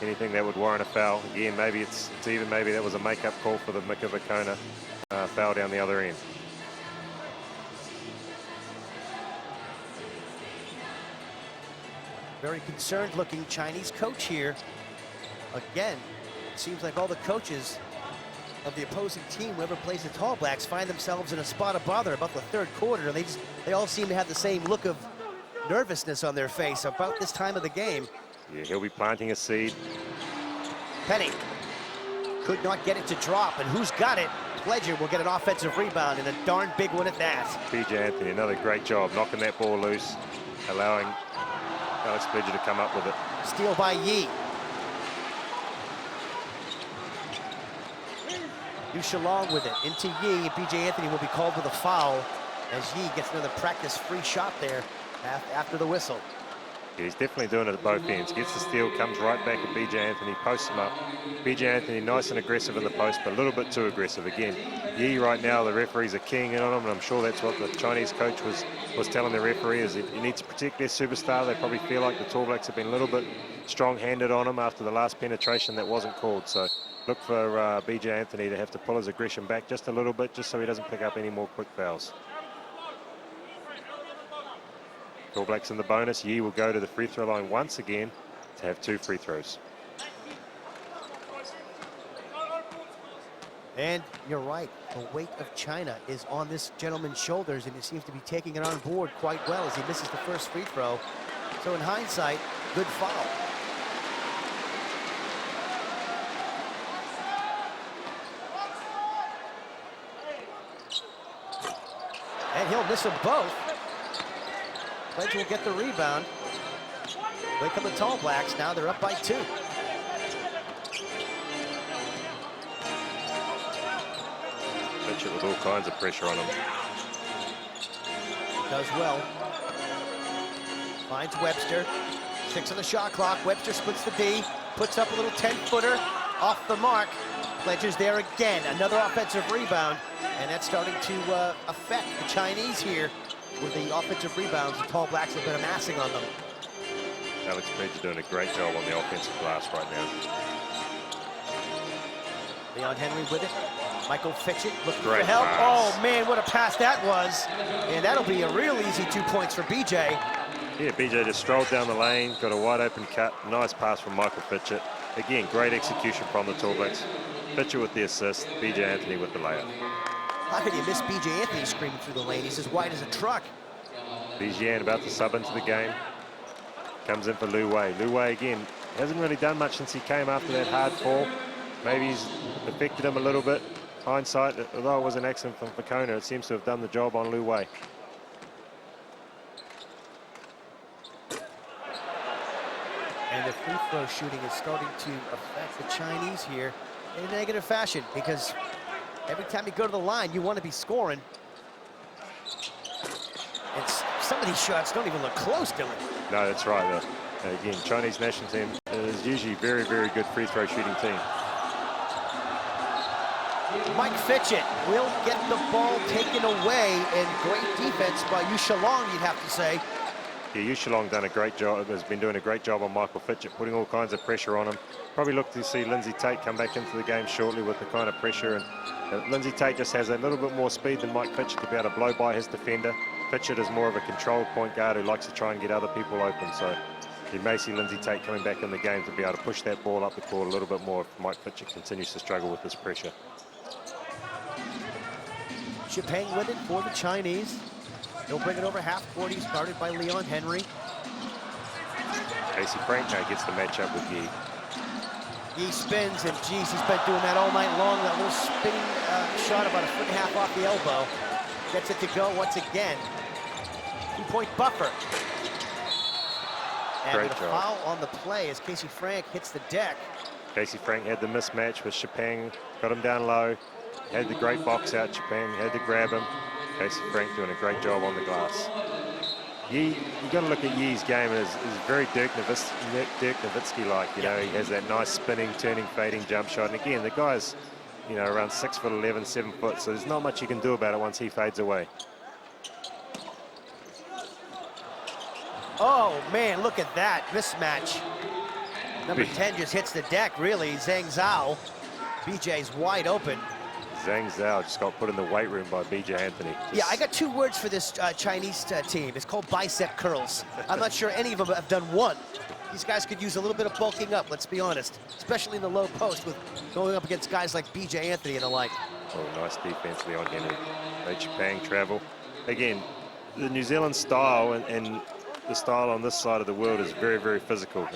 anything that would warrant a foul. Again, maybe it's even maybe that was a make-up call for the Mikavakona foul down the other end. Very concerned looking Chinese coach here. Again, it seems like all the coaches of the opposing team, whoever plays the Tall Blacks, find themselves in a spot of bother about the third quarter. They all seem to have the same look of nervousness on their face about this time of the game. Yeah, he'll be planting a seed. Penny could not get it to drop, and who's got it? Pledger will get an offensive rebound, and a darn big one at that. BJ Anthony, another great job knocking that ball loose, allowing Alex Pledger to come up with it. Steal by Yi. Yu Shalong with it into Yi. BJ Anthony will be called with a foul as Yi gets another practice free shot there after the whistle. Yeah, he's definitely doing it at both ends. Gets the steal, comes right back at BJ Anthony, posts him up. BJ Anthony nice and aggressive in the post, but a little bit too aggressive. Again, Yi right now, the referees are keying in on him, and I'm sure that's what the Chinese coach was telling the referee, is that he needs to protect their superstar. They probably feel like the Tall Blacks have been a little bit strong-handed on him after the last penetration that wasn't called. So look for BJ Anthony to have to pull his aggression back just a little bit, just so he doesn't pick up any more quick fouls. All Blacks in the bonus. Yi will go to the free throw line once again to have 2 free throws. And you're right, the weight of China is on this gentleman's shoulders, and he seems to be taking it on board quite well as he misses the first free throw. So in hindsight, good foul. And he'll miss them both. Pledger will get the rebound. Wake up the Tall Blacks. Now they're up by 2. Fitchett with all kinds of pressure on him. Does well. Finds Webster. 6 on the shot clock. Webster splits the D. Puts up a little 10-footer off the mark. Pledger's there again. Another offensive rebound. And that's starting to affect the Chinese here. With the offensive rebounds, the Tall Blacks have been amassing on them. Alex Pledger doing a great job on the offensive glass right now. Leon Henry with it. Michael Fitchett looking Great for help. pass. Oh, man, what a pass that was. And that'll be a real easy 2 points for BJ. Yeah, BJ just strolled down the lane, got a wide open cut. Nice pass from Michael Fitchett. Again, great execution from the Tall Blacks. Fitchett with the assist, BJ Anthony with the layup. How could you miss BJ Anthony screaming through the lane? He's as wide as a truck. BJ about to sub into the game. Comes in for Lu Wei. Lu Wei again hasn't really done much since he came after that hard fall. Maybe he's affected him a little bit. hindsight, although it was an accident from Fakona, it seems to have done the job on Lu Wei. And the free throw shooting is starting to affect the Chinese here in a negative fashion, because every time you go to the line, you want to be scoring. And some of these shots don't even look close to it. No, that's right. Again, Chinese national team is usually a very, very good free throw shooting team. Mike Fitchett will get the ball taken away, and great defense by Yu Shalong, you'd have to say. Yeah, Yu Shalong done a great job, has been doing a great job on Michael Fitchett, putting all kinds of pressure on him. Probably look to see Lindsay Tate come back into the game shortly with the kind of pressure. And Lindsay Tate just has a little bit more speed than Mike Fitchett to be able to blow by his defender. Fitchett is more of a controlled point guard who likes to try and get other people open. So you may see Lindsay Tate coming back in the game to be able to push that ball up the court a little bit more if Mike Fitchett continues to struggle with this pressure. Chipang with it for the Chinese. He'll bring it over half court. He's guarded by Leon Henry. Casey Frank now gets the matchup with Yi. He spins, and geez, he's been doing that all night long. That little spinning shot about 1.5 feet off the elbow. Gets it to go once again. 2-point buffer. And Great a job. foul on the play as Casey Frank hits the deck. Casey Frank had the mismatch with Chipang, got him down low, had the great box out. Chipang had to grab him. Casey Frank doing a great job on the glass. Yi, you got to look at Yi's game, and is very Dirk Nowitzki-like. You know, he has that nice spinning, turning, fading jump shot. And again, the guy's, you know, around 6'11", 7 foot. So there's not much you can do about it once he fades away. Oh man, look at that mismatch. Number 10 just hits the deck. Really, Zhang Zhao. BJ's wide open. Zhang Zhao just got put in the weight room by BJ Anthony. Yeah, I got 2 words for this Chinese team. It's called bicep curls. I'm not sure any of them have done one. These guys could use a little bit of bulking up, let's be honest, especially in the low post with going up against guys like BJ Anthony and the like. Oh, nice defense, Leon Henry. Chipang travel. Again, the New Zealand style and the style on this side of the world is very, very physical.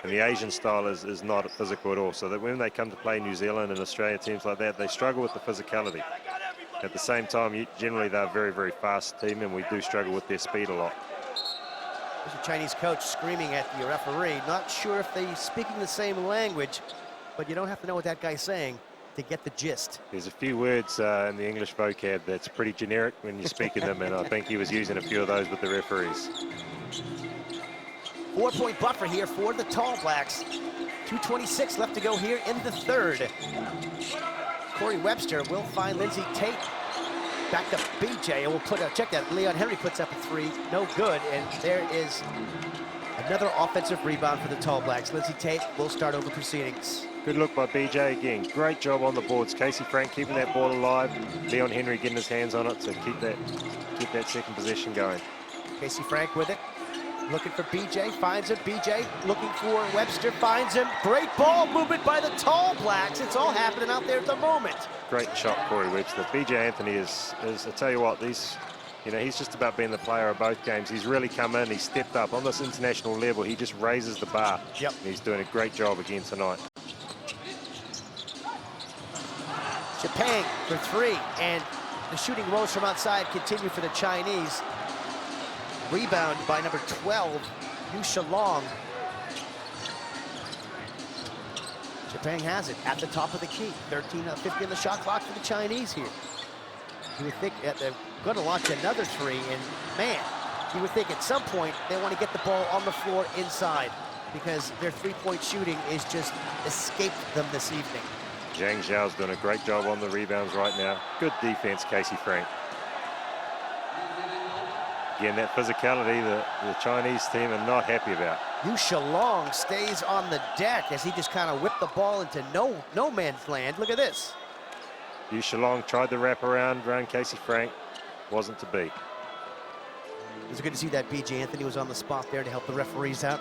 And the Asian style is not physical at all. So that when they come to play New Zealand and Australia teams like that, they struggle with the physicality. At the same time, generally they're a very, very fast team, and we do struggle with their speed a lot. There's a Chinese coach screaming at the referee. Not sure if they're speaking the same language, but you don't have to know what that guy's saying to get the gist. There's a few words in the English vocab that's pretty generic when you're speaking them, and I think he was using a few of those with the referees. 4-point buffer here for the Tall Blacks. 2:26 left to go here in the third. Corey Webster will find Lindsay Tate. Back to BJ, and we'll put check that. Leon Henry puts up a 3, no good, and there is another offensive rebound for the Tall Blacks. Lindsay Tate will start over proceedings. Good look by BJ again. Great job on the boards. Casey Frank keeping that ball alive. Leon Henry getting his hands on it to keep that second possession going. Casey Frank with it. Looking for BJ, finds him. BJ looking for Webster, finds him. Great ball movement by the Tall Blacks. It's all happening out there at the moment. Great shot, Corey Webster. BJ Anthony is I tell you what, he's just about being the player of both games. He's really come in, he's stepped up on this international level. He just raises the bar. Yep. And he's doing a great job again tonight. Chipang for 3, and the shooting woes from outside continue for the Chinese. Rebound by number 12, Yu Shalong. Chipang has it at the top of the key. 13:50 on the shot clock for the Chinese here. You would think they're going to launch another 3, and man, you would think at some point they want to get the ball on the floor inside, because their 3-point shooting is just escaped them this evening. Zhang Zhao's doing a great job on the rebounds right now. Good defense, Casey Frank. Again, that physicality the Chinese team are not happy about. Yu Shalong stays on the deck as he just kind of whipped the ball into no man's land. Look at this. Yu Shalong tried to wrap around Casey Frank. Wasn't to be. It was good to see that BJ Anthony was on the spot there to help the referees out.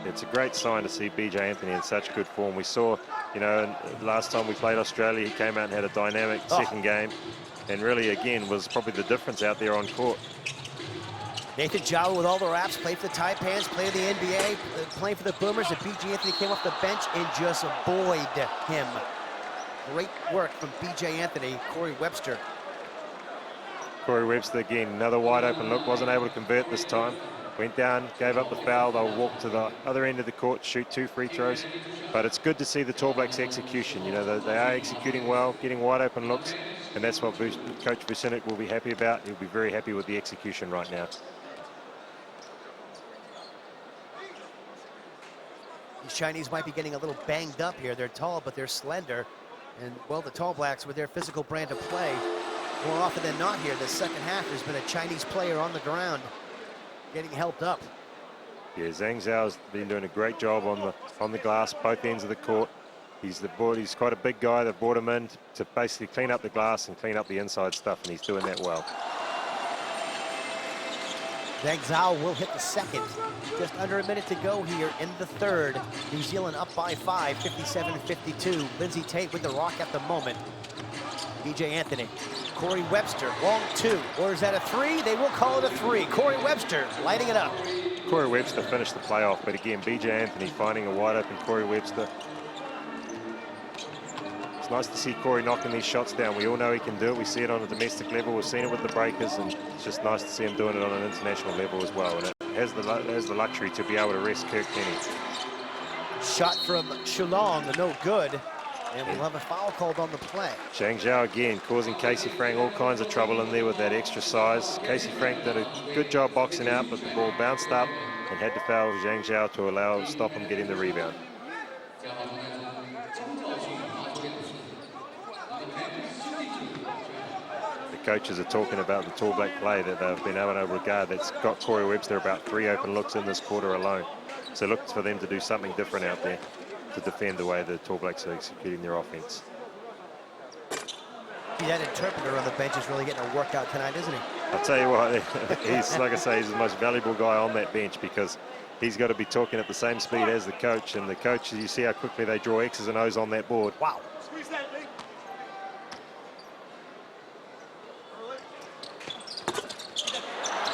It's a great sign to see BJ Anthony in such good form. We saw, last time we played Australia, he came out and had a dynamic second game, and really, again, was probably the difference out there on court. Nathan Jawa with all the raps, played for the Taipans, played in the NBA, playing for the Boomers, and B.J. Anthony came off the bench and just buoyed him. Great work from B.J. Anthony. Corey Webster. Corey Webster again, another wide open look, wasn't able to convert this time. Went down, gave up the foul. They'll walk to the other end of the court, shoot 2 free throws. But it's good to see the Tall Blacks' execution. You know, they are executing well, getting wide open looks, and that's what Coach Vucinic will be happy about. He'll be very happy with the execution right now. These Chinese might be getting a little banged up here. They're tall, but they're slender. And, well, the Tall Blacks, with their physical brand of play, more often than not here, the second half, there's been a Chinese player on the ground getting helped up. Yeah, Zhang Zhao's been doing a great job on the glass, both ends of the court. He's quite a big guy. They brought him in to basically clean up the glass and clean up the inside stuff, and he's doing that well. Zhang Zhao will hit the second. Just under a minute to go here in the third. New Zealand up by 5, 57-52. Lindsay Tate with the rock at the moment. B.J. Anthony. Corey Webster, long 2. Or is that a 3? They will call it a 3. Corey Webster lighting it up. Corey Webster finished the playoff, but again, B.J. Anthony finding a wide open Corey Webster. It's nice to see Corey knocking these shots down. We all know he can do it. We see it on a domestic level. We've seen it with the Breakers, and it's just nice to see him doing it on an international level as well. And it has the luxury to be able to rest Kirk Kenny. Shot from Shulong, no good. And we'll have a foul called on the play. Zhang Zhao again causing Casey Frank all kinds of trouble in there with that extra size. Casey Frank did a good job boxing out, but the ball bounced up and had to foul Zhang Zhao to stop him getting the rebound. The coaches are talking about the Tall Black play that they've been able to regard. That's got Corey Webster about 3 open looks in this quarter alone. So look for them to do something different out there to defend the way the Tall Blacks are executing their offense. That interpreter on the bench is really getting a workout tonight, isn't he? I'll tell you what, he's, like I say, he's the most valuable guy on that bench because he's got to be talking at the same speed as the coach, and the coach, you see how quickly they draw X's and O's on that board. Wow.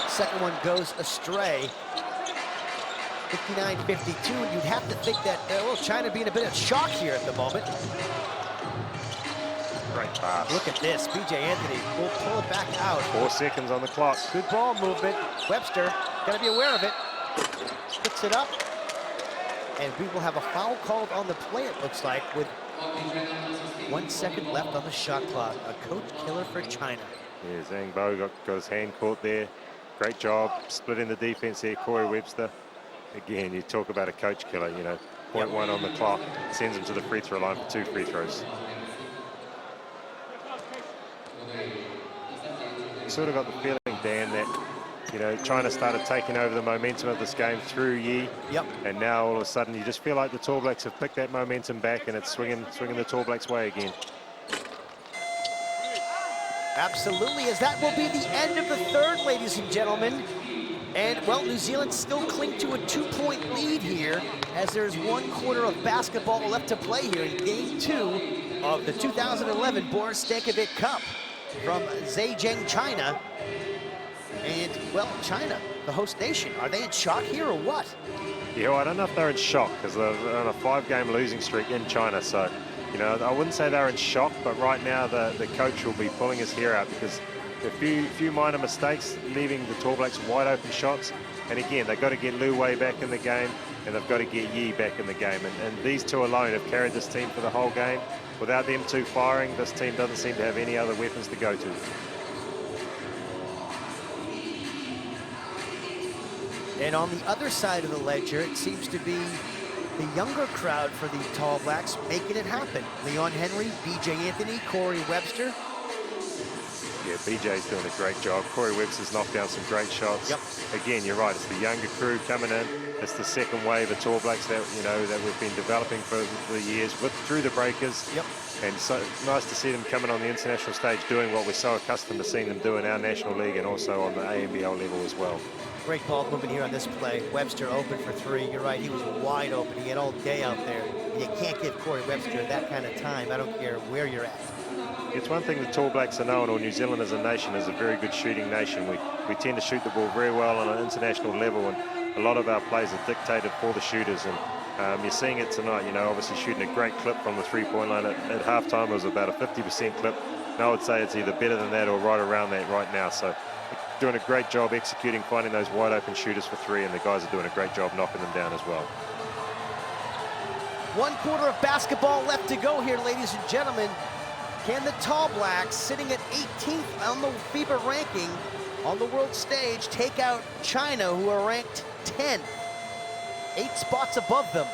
Second one goes astray. 59-52, and you'd have to think that, well, China being a bit of shock here at the moment. Great pass. Look at this, B.J. Anthony will pull it back out. 4 seconds on the clock. Good ball movement. Webster, gotta be aware of it. Puts it up, and we will have a foul called on the play, it looks like, with 1 second left on the shot clock. A coach killer for China. Yeah, Zhang Bo got his hand caught there. Great job, splitting the defense here, Corey Webster. Again, you talk about a coach killer, you know, 0.1 on the clock, sends him to the free throw line for 2 free throws. You sort of got the feeling, Dan, that, you know, China started taking over the momentum of this game through Yi. Yep. And now all of a sudden you just feel like the Tall Blacks have picked that momentum back and it's swinging the Tall Blacks' way again. Absolutely, as that will be the end of the third, ladies and gentlemen. And, well, New Zealand still cling to a 2-point lead here as there's 1 quarter of basketball left to play here in Game 2 of the 2011 Boris Stankovic Cup from Zhejiang, China. And, well, China, the host nation, are they in shock here or what? Yeah, well, I don't know if they're in shock because they're on a 5-game losing streak in China. So, you know, I wouldn't say they're in shock, but right now the coach will be pulling his hair out because a few minor mistakes, leaving the Tall Blacks wide open shots. And again, they've got to get Lu Wei back in the game, and they've got to get Yi back in the game. And these two alone have carried this team for the whole game. Without them two firing, this team doesn't seem to have any other weapons to go to. And on the other side of the ledger, it seems to be the younger crowd for the Tall Blacks making it happen. Leon Henry, B.J. Anthony, Corey Webster. Yeah, BJ's doing a great job. Corey Webster's knocked down some great shots. Yep. Again, you're right. It's the younger crew coming in. It's the second wave of Tall Blacks that that we've been developing for the years through the Breakers. Yep. And so nice to see them coming on the international stage, doing what we're so accustomed to seeing them do in our national league and also on the ANBL level as well. Great ball movement here on this play. Webster open for 3. You're right, he was wide open. He had all day out there. And you can't give Corey Webster that kind of time. I don't care where you're at. It's one thing the Tall Blacks are known, or New Zealand as a nation, is a very good shooting nation. we tend to shoot the ball very well on an international level, and a lot of our plays are dictated for the shooters. And you're seeing it tonight, you know, obviously shooting a great clip from the three-point line. At halftime, it was about a 50% clip. And I would say it's either better than that or right around that right now. So doing a great job executing, finding those wide open shooters for three, and the guys are doing a great job knocking them down as well. 1 quarter of basketball left to go here, ladies and gentlemen. Can the Tall Blacks, sitting at 18th on the FIBA ranking on the world stage, take out China, who are ranked 10th, 8 spots above them?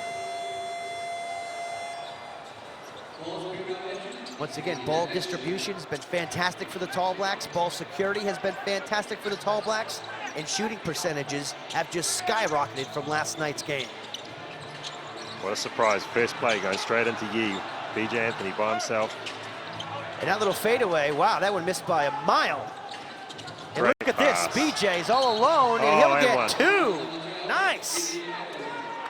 Once again, ball distribution has been fantastic for the Tall Blacks. Ball security has been fantastic for the Tall Blacks. And shooting percentages have just skyrocketed from last night's game. What a surprise. First play going straight into Yi. BJ Anthony by himself. And that little fadeaway, wow, that one missed by a mile. And Great look at pass. this, BJ's all alone, and he'll and get one. 2. Nice.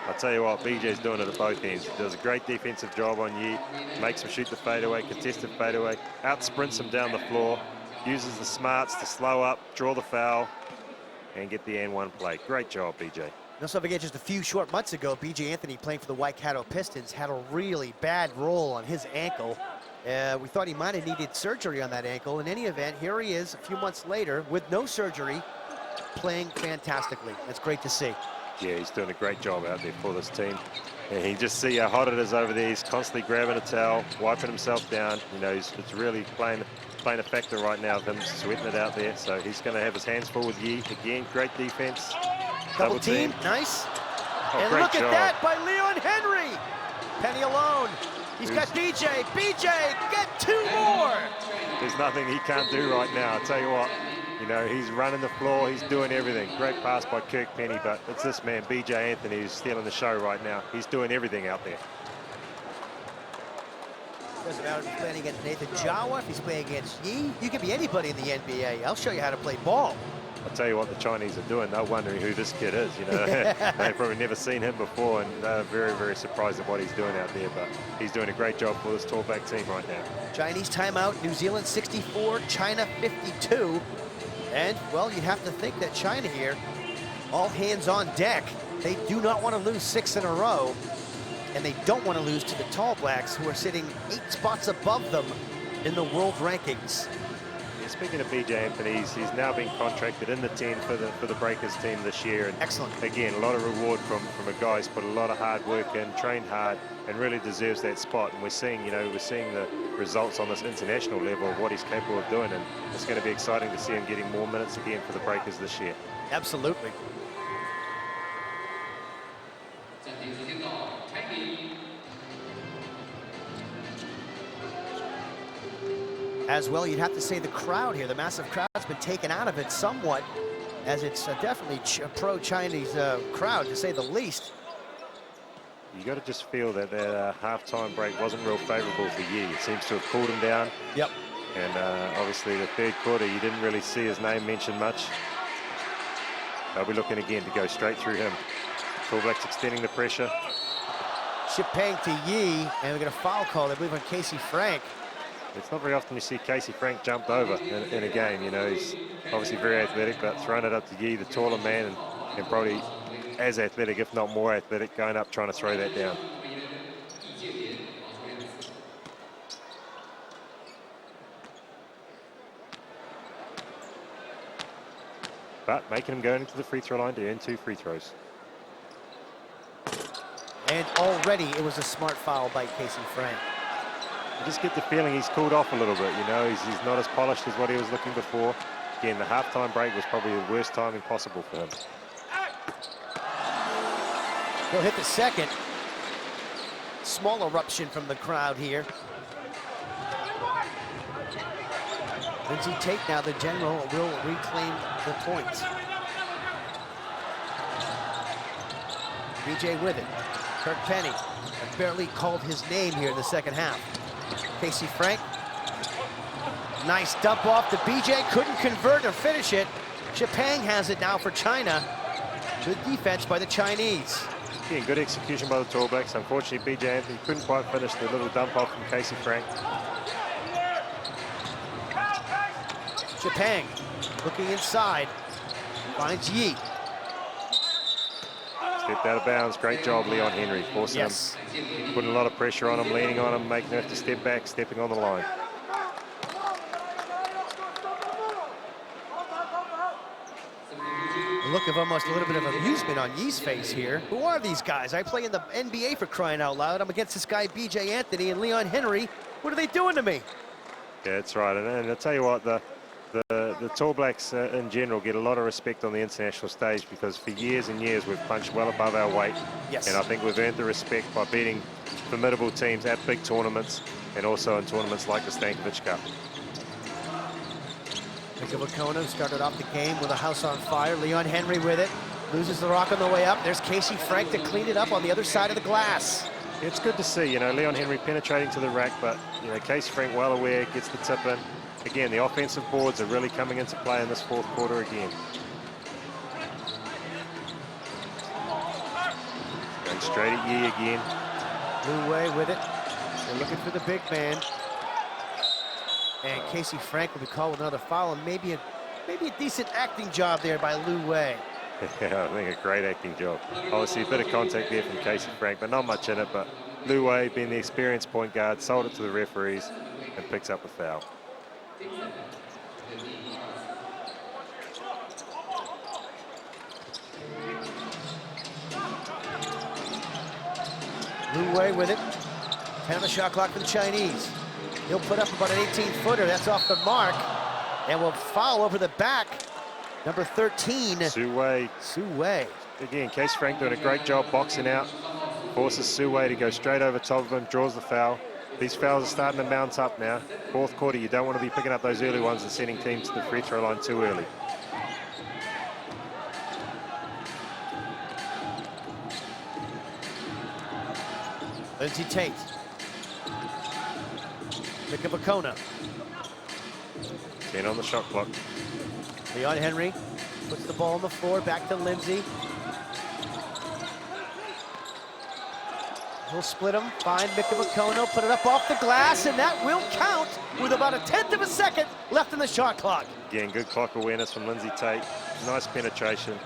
I'll tell you what, BJ's doing it at both ends. Does a great defensive job on Yi, makes him shoot the fadeaway, contested fadeaway, out sprints him down the floor, uses the smarts to slow up, draw the foul, and get the and one play. Great job, BJ. Also, forget just a few short months ago, BJ Anthony, playing for the Waikato Pistons, had a really bad roll on his ankle. We thought he might have needed surgery on that ankle. In any event, here he is a few months later with no surgery, playing fantastically. That's great to see. Yeah, he's doing a great job out there for this team. And you just see how hot it is over there. He's constantly grabbing a towel, wiping himself down. You know, it's really playing a factor right now of him sweating it out there. So he's going to have his hands full with Yi. Again, great defense. Double team, nice. Oh, and great look job. at that by Leon Henry. Penny alone. He's got BJ. BJ, get 2 more. There's nothing he can't do right now. I'll tell you what, you know, he's running the floor, he's doing everything. Great pass by Kirk Penny, but it's this man, BJ Anthony, who's stealing the show right now. He's doing everything out there. Doesn't matter if he's playing against Nathan Jawa, if he's playing against Yi. You can be anybody in the NBA. I'll show you how to play ball. I'll tell you what the Chinese are doing. They're wondering who this kid is. You know, they've probably never seen him before, and they're very, very surprised at what he's doing out there. But he's doing a great job for this Tall Black team right now. Chinese timeout, New Zealand 64, China 52. And, well, you'd have to think that China here, all hands on deck. They do not want to lose 6 in a row, and they don't want to lose to the Tall Blacks, who are sitting 8 spots above them in the world rankings. Yeah, speaking of BJ Anthony, he's now been contracted in the 10 for the Breakers team this year. And excellent. Again, a lot of reward from a guy who's put a lot of hard work in, trained hard, and really deserves that spot. And we're seeing, you know, the results on this international level of what he's capable of doing, and it's going to be exciting to see him getting more minutes again for the Breakers this year. Absolutely. As well, you'd have to say the crowd here, the massive crowd's been taken out of it somewhat, as it's definitely a pro-Chinese crowd, to say the least. You got to just feel that that halftime break wasn't real favorable for Yi. It seems to have cooled him down. Yep. And obviously the third quarter, you didn't really see his name mentioned much. They'll be looking again to go straight through him. Tall Blacks extending the pressure. Shipang to Yi, and we get a foul call, I believe, on Casey Frank. It's not very often you see Casey Frank jumped over in a game. You know, he's obviously very athletic, but throwing it up to Yi, the taller man, and probably as athletic, if not more athletic, going up trying to throw that down. But making him go into the free throw line to earn 2 free throws. And already it was a smart foul by Casey Frank. You just get the feeling he's cooled off a little bit. You know, he's not as polished as what he was looking before. Again, the halftime break was probably the worst timing possible for him. He'll hit the second. Small eruption from the crowd here. Lindsay Tate now, the general, will reclaim the points. BJ with it. Kirk Penny has barely called his name here in the second half. Casey Frank. Nice dump off to BJ. Couldn't convert or finish it. Shipang has it now for China. Good defense by the Chinese. Yeah, good execution by the Tall Blacks. Unfortunately, BJ Anthony couldn't quite finish the little dump off from Casey Frank. Shipang looking inside. Finds Yi. Stepped out of bounds. Great job, Leon Henry. Forcing him, putting a lot of pressure on him, leaning on him, making him have to step back, stepping on the line. A look of almost a little bit of amusement on Yi's face here. Who are these guys? I play in the NBA for crying out loud. I'm against this guy, BJ Anthony and Leon Henry. What are they doing to me? Yeah, that's right. And I'll tell you what, the Tall Blacks in general get a lot of respect on the international stage because for years and years we've punched well above our weight. Yes. And I think we've earned the respect by beating formidable teams at big tournaments and also in tournaments like the Stankovic Cup. Mikavakona started off the game with a house on fire. Leon Henry with it. Loses the rock on the way up. There's Casey Frank to clean it up on the other side of the glass. It's good to see, you know, Leon Henry penetrating to the rack, but, you know, Casey Frank well aware, gets the tip in. Again, the offensive boards are really coming into play in this fourth quarter again. Going straight at Yi again. Lu Wei with it. They're looking for the big man. And Casey Frank will be called with another foul, and maybe a decent acting job there by Lu Wei. Yeah, I think a great acting job. Obviously a bit of contact there from Casey Frank, but not much in it. But Lu Wei, being the experienced point guard, sold it to the referees and picks up a foul. Lu Wei with it. 10 on the shot clock for the Chinese. He'll put up about an 18-footer. That's off the mark. And will foul over the back. Number 13. Su Wei. Su Wei. Again, Casey Frank doing a great job boxing out. Forces Su Wei to go straight over top of him, draws the foul. These fouls are starting to mount up now. Fourth quarter, you don't want to be picking up those early ones and sending teams to the free throw line too early. Lindsay Tate. Mikavakona. 10 on the shot clock. Leon Henry puts the ball on the floor, back to Lindsay. He'll split him, find Mikavakona, put it up off the glass, and that will count with about a 1/10 of a second left in the shot clock. Again, good clock awareness from Lindsay Tate. Nice penetration.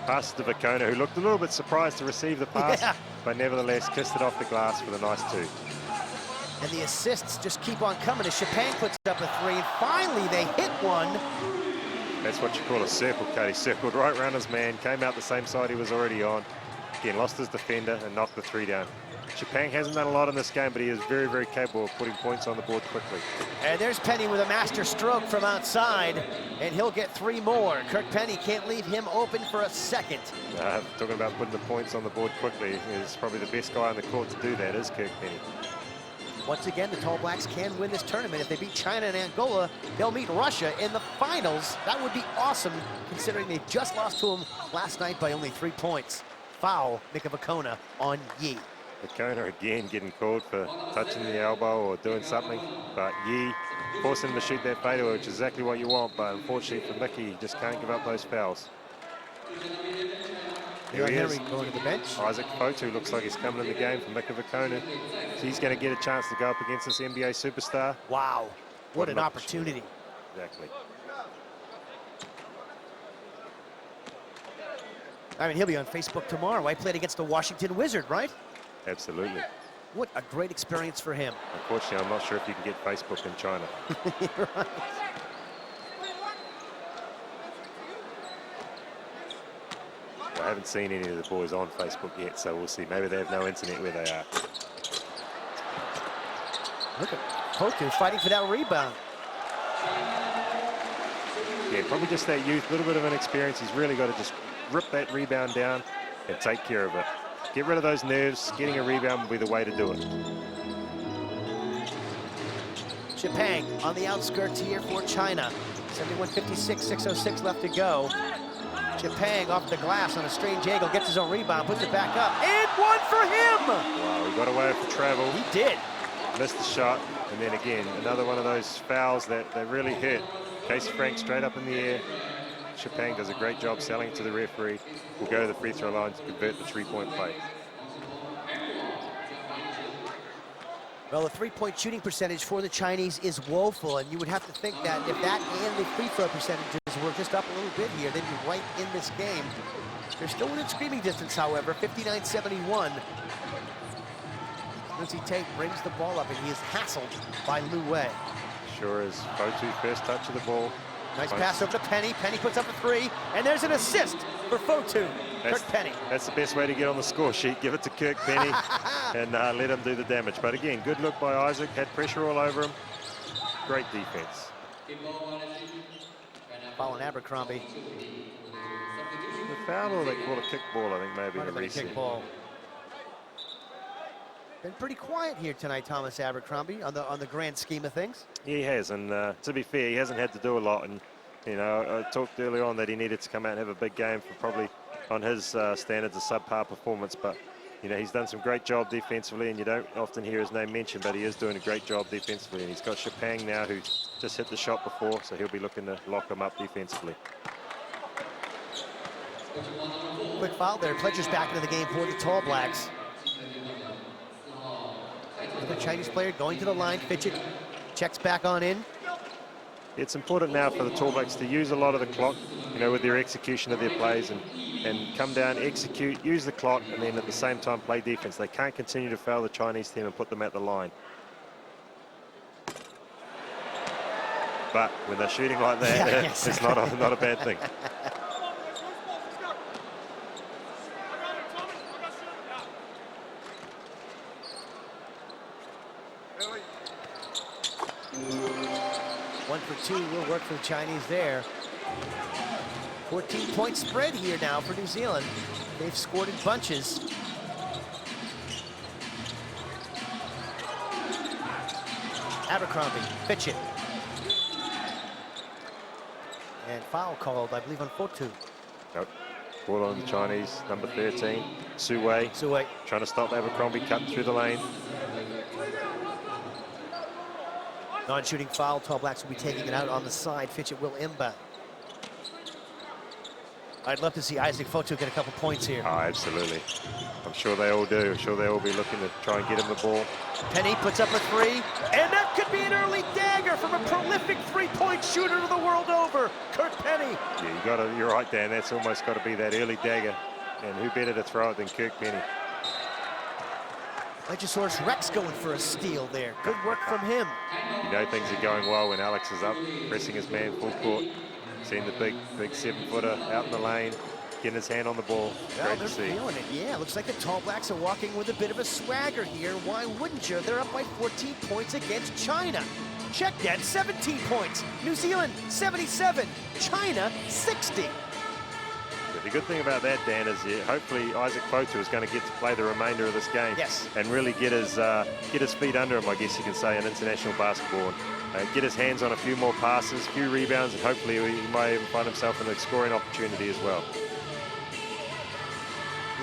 Passes to Vakona, who looked a little bit surprised to receive the pass, but nevertheless kissed it off the glass with a nice 2. And the assists just keep on coming as Chapin puts up a 3, and finally they hit one. That's what you call a circle, Cody. Circled right around his man, came out the same side he was already on. Again, lost his defender and knocked the 3 down. Chapin hasn't done a lot in this game, but he is very, very capable of putting points on the board quickly. And there's Penny with a master stroke from outside, and he'll get 3 more. Kirk Penny can't leave him open for a second. Talking about putting the points on the board quickly, is probably the best guy on the court to do that, is Kirk Penny. Once again, the Tall Blacks can win this tournament. If they beat China and Angola, they'll meet Russia in the finals. That would be awesome, considering they just lost to them last night by only 3 points. Foul, Mikavakona on Yi. Vakona again getting called for touching the elbow or doing something, but Yi forcing him to shoot that fadeaway, which is exactly what you want, but unfortunately for Mickey, he just can't give up those fouls. Here he is. Henry going to the bench. Isaac Fotu looks like he's coming in the game for Mikavakona. So he's going to get a chance to go up against this NBA superstar. Wow, what an opportunity. Exactly. I mean, he'll be on Facebook tomorrow. I played against the Washington Wizard, right? Absolutely. What a great experience for him. Unfortunately, I'm not sure if you can get Facebook in China. Right. I haven't seen any of the boys on Facebook yet, so we'll see. Maybe they have no internet where they are. Look at Fotu fighting for that rebound. Yeah, probably just that youth, a little bit of an experience. He's really got to just rip that rebound down and take care of it. Get rid of those nerves. Getting a rebound will be the way to do it. Chapin on the outskirts here for China. 71-56, 6:06 left to go. Chapin off the glass on a strange angle, gets his own rebound, puts it back up, and one for him! Wow, he got away for travel. He did. Missed the shot, and then again, another one of those fouls that really hurt. Casey Frank straight up in the air. Chapin does a great job selling it to the referee. Will go to the free throw line to convert the 3-point play. Well, the three-point shooting percentage for the Chinese is woeful, and you would have to think that if that and the free throw percentages were just up a little bit here, they'd be right in this game. They're still within screaming distance, however, 59-71. Lindsay Tate brings the ball up, and he is hassled by Lu Wei. Sure is. Fotu first touch of the ball. Nice pass over to Penny. Penny puts up a three, and there's an assist for Fotu. Kirk Penny. That's the best way to get on the score sheet. Give it to Kirk Penny and let him do the damage. But again, good look by Isaac. Had pressure all over him. Great defense. Foul on Abercrombie. The foul, or they call a kick ball, I think maybe. Might have been a kick ball. Been pretty quiet here tonight, Thomas Abercrombie, on the grand scheme of things. He has, and to be fair, he hasn't had to do a lot. And you know, I talked earlier on that he needed to come out and have a big game for probably on his standards a subpar performance. But you know, he's done some great job defensively, and you don't often hear his name mentioned, but he is doing a great job defensively. And he's got Chapang now, who just hit the shot before, so he'll be looking to lock him up defensively. Quick foul there. Pledger's back into the game for the Tall Blacks. The Chinese player going to the line. Fitchett checks back on in. It's important now for the Tall Blacks to use a lot of the clock, you know, with their execution of their plays, and come down, execute, use the clock, and then at the same time play defense. They can't continue to foul the Chinese team and put them at the line. But when they're shooting like that, it's not a bad thing. One for two will work for the Chinese there. 14-point spread here now for New Zealand. They've scored in bunches. Abercrombie, Fitchett. And foul called, I believe, on Fotu. Nope. Ball on the Chinese, number 13, Su Wei. Su Wei trying to stop Abercrombie, cutting through the lane. Non-shooting foul. Tall Blacks will be taking it out on the side. Fitchett will inbound. I'd love to see Isaac Fotu get a couple points here. Oh, absolutely. I'm sure they all do. I'm sure they all be looking to try and get him the ball. Penny puts up a three, and that could be an early dagger from a prolific three-point shooter the world over, Kirk Penny. Yeah, you're right, Dan. That's almost got to be that early dagger. And who better to throw it than Kirk Penny? Legisaurus Rex going for a steal there. Good work from him. You know things are going well when Alex is up, pressing his man full court. Seeing the big 7-footer out in the lane, getting his hand on the ball. Well, Great to see. Feeling it. Yeah, looks like the Tall Blacks are walking with a bit of a swagger here. Why wouldn't you? They're up by 14 points against China. Check that, 17 points. New Zealand, 77. China, 60. But the good thing about that, Dan, is hopefully Isaac Fotu is going to get to play the remainder of this game. Yes. And really get his feet under him, I guess you can say, in international basketball. Get his hands on a few more passes, a few rebounds, and hopefully he might even find himself in a scoring opportunity as well.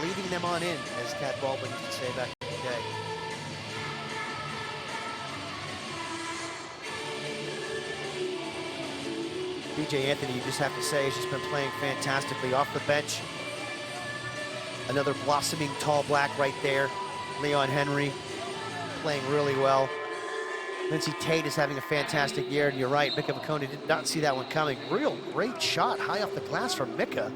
Leading them on in, as Cat Baldwin used to say back in the day. BJ Anthony, you just have to say, has just been playing fantastically off the bench. Another blossoming Tall Black right there. Leon Henry playing really well. Lindsay Tate is having a fantastic year, and you're right, Mika Makoni did not see that one coming. Real great shot high off the glass from Mika.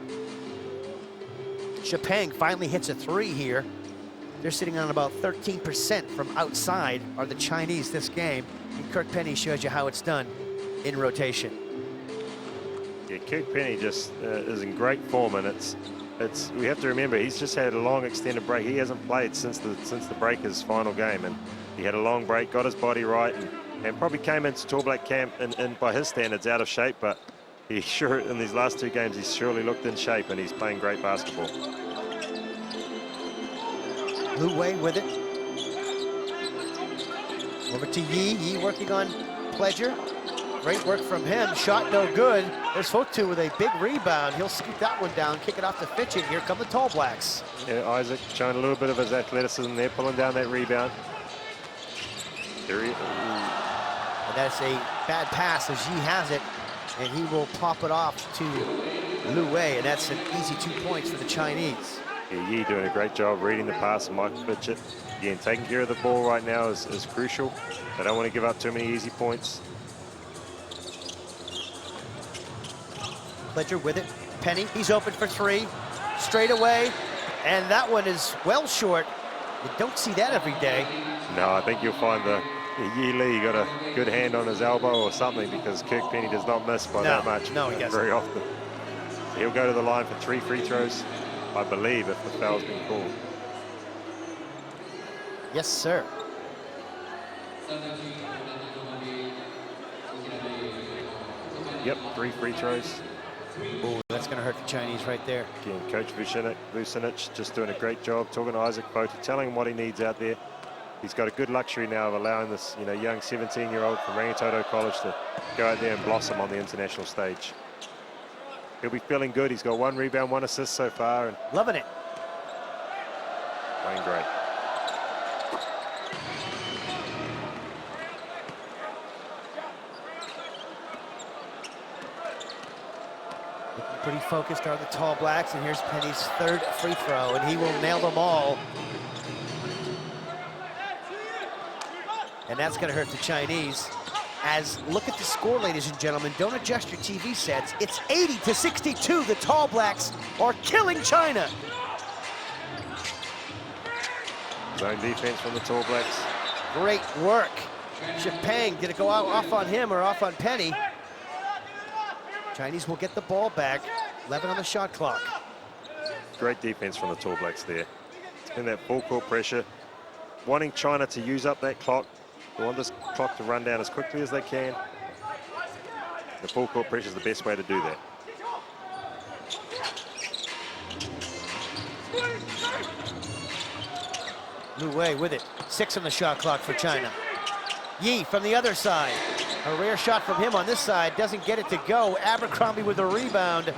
Chapang finally hits a three here. They're sitting on about 13% from outside, are the Chinese this game. And Kirk Penny shows you how it's done in rotation. Yeah, Kirk Penny just is in great form, and we have to remember he's just had a long extended break. He hasn't played since the Breakers' final game, and he had a long break, got his body right, and probably came into Tall Black camp and by his standards out of shape, but he sure in these last two games he's surely looked in shape, and he's playing great basketball. Lu Wei with it. Over to Yi. Yi working on Pledger. Great work from him. Shot no good. There's Fotu with a big rebound. He'll scoop that one down, kick it off to Fitchett. Here come the Tall Blacks. Yeah, Isaac showing a little bit of his athleticism there, pulling down that rebound. And that's a bad pass as Yi has it, and he will pop it off to Lu Wei, and that's an easy 2 points for the Chinese. Yeah, Yi doing a great job reading the pass and Mike Fitchett. Again, taking care of the ball right now is crucial. They don't want to give up too many easy points. Fletcher with it. Penny, he's open for three. Straight away. And that one is well short. You don't see that every day. No, I think you'll find the Yi Lee got a good hand on his elbow or something, because Kirk Penny does not miss by that much no, he doesn't. very often. He'll go to the line for 3 free throws, I believe, if the foul's been called. Yes, sir. Yep, 3 free throws. Oh, that's going to hurt the Chinese right there. Again, Coach Vucinic just doing a great job talking to Isaac Fotu, telling him what he needs out there. He's got a good luxury now of allowing this, young 17-year-old from Rangitoto College to go out there and blossom on the international stage. He'll be feeling good. He's got 1 rebound, 1 assist so far, and Loving it. playing great. Looking pretty focused are the Tall Blacks, and here's Penny's 3rd free throw, and he will nail them all. And that's going to hurt the Chinese. As look at the score, ladies and gentlemen. Don't adjust your TV sets. It's 80-62. The Tall Blacks are killing China. Zone defense from the Tall Blacks. Great work. Shipang, did it go off on him or off on Penny? Chinese will get the ball back. 11 on the shot clock. Great defense from the Tall Blacks there. It's been that full court pressure, wanting China to use up that clock. They want this clock to run down as quickly as they can. The full court pressure is the best way to do that. Lu Wei with it. 6 on the shot clock for China. Yi from the other side. A rare shot from him on this side. Doesn't get it to go. Abercrombie with a rebound.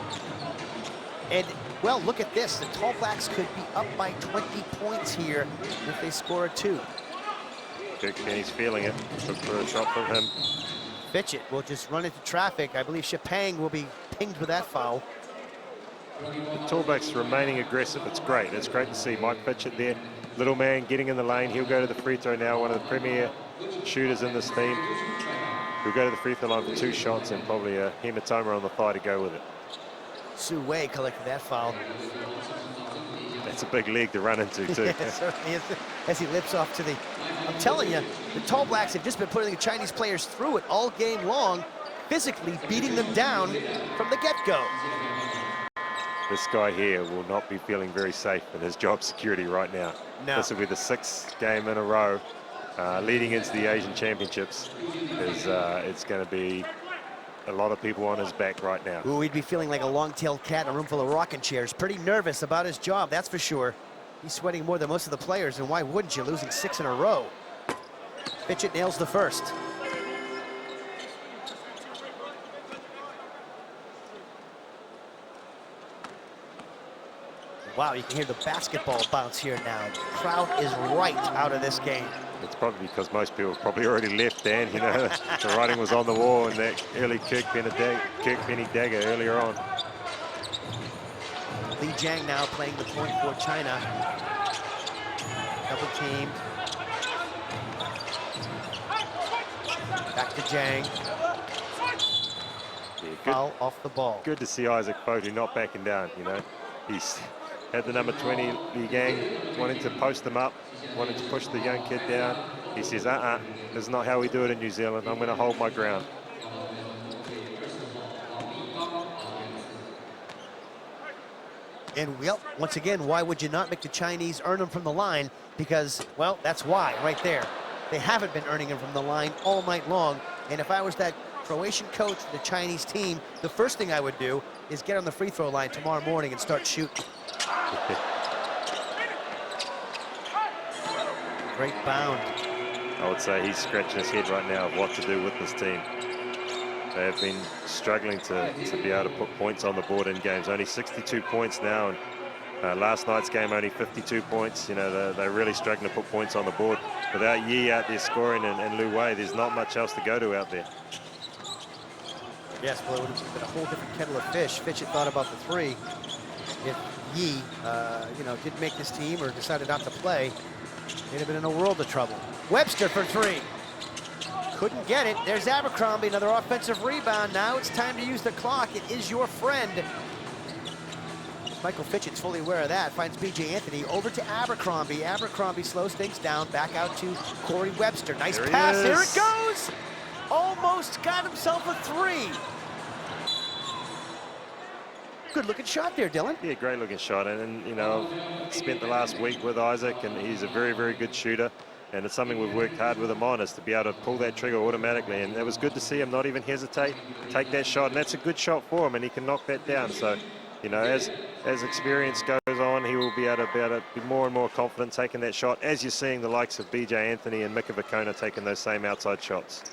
And, well, look at this. The Tall Blacks could be up by 20 points here if they score a 2. Kirk Penny's feeling it. Look for a shot from him. Fitchett will just run into traffic. I believe Shipang will be pinged with that foul. The Tall Blacks remaining aggressive. It's great. It's great to see Mike Fitchett there. Little man getting in the lane. He'll go to the free throw now. One of the premier shooters in this team. He'll go to the free throw line for 2 shots and probably a hematoma on the thigh to go with it. Su Wei collected that foul. That's a big leg to run into too. It certainly is, as he lips off to the... I'm telling you, the Tall Blacks have just been putting the Chinese players through it all game long, physically beating them down from the get-go. This guy here will not be feeling very safe in his job security right now. No. This will be the 6th game in a row leading into the Asian Championships. It's going to be a lot of people on his back right now. Ooh, he'd be feeling like a long-tailed cat in a room full of rocking chairs. Pretty nervous about his job, that's for sure. He's sweating more than most of the players, and why wouldn't you, losing 6 in a row? Fitchett nails the first. Wow, you can hear the basketball bounce here now. The crowd is right out of this game. It's probably because most people have probably already left, Dan. The writing was on the wall in that early Kirk Penny dagger earlier on. Li Jiang now playing the point for China. Double teamed. Back to Jiang. Yeah, Foul off the ball. Good to see Isaac Fotu not backing down, He's had the number 20, Li Gang, wanting to post them up, wanting to push the young kid down. He says, this is not how we do it in New Zealand. I'm going to hold my ground. And, well, once again, why would you not make the Chinese earn them from the line? Because, well, that's why, right there. They haven't been earning them from the line all night long. And if I was that Croatian coach for the Chinese team, the first thing I would do is get on the free throw line tomorrow morning and start shooting. Great bound. I would say he's scratching his head right now of what to do with this team. They have been struggling to be able to put points on the board in games. Only 62 points now, and last night's game only 52 points. They're really struggling to put points on the board. Without Yi out there scoring and Lu Wei, there's not much else to go to out there. Yes, well, it would have been a whole different kettle of fish. Fitchett thought about the 3. If Yi, didn't make this team or decided not to play, they'd have been in a world of trouble. Webster for three. Couldn't get it. There's Abercrombie, another offensive rebound. Now it's time to use the clock. It is your friend. Michael Fitchett's fully aware of that. Finds B.J. Anthony over to Abercrombie. Abercrombie slows things down. Back out to Corey Webster. Nice pass. Here it goes. Almost got himself a three. Good looking shot there, Dylan. Yeah, great looking shot. And spent the last week with Isaac, and he's a very, very good shooter. And it's something we've worked hard with him on, is to be able to pull that trigger automatically. And it was good to see him not even hesitate, take that shot. And that's a good shot for him, and he can knock that down. So, as experience goes on, he will be able to be more and more confident taking that shot, as you're seeing the likes of B.J. Anthony and Mika Vakona taking those same outside shots.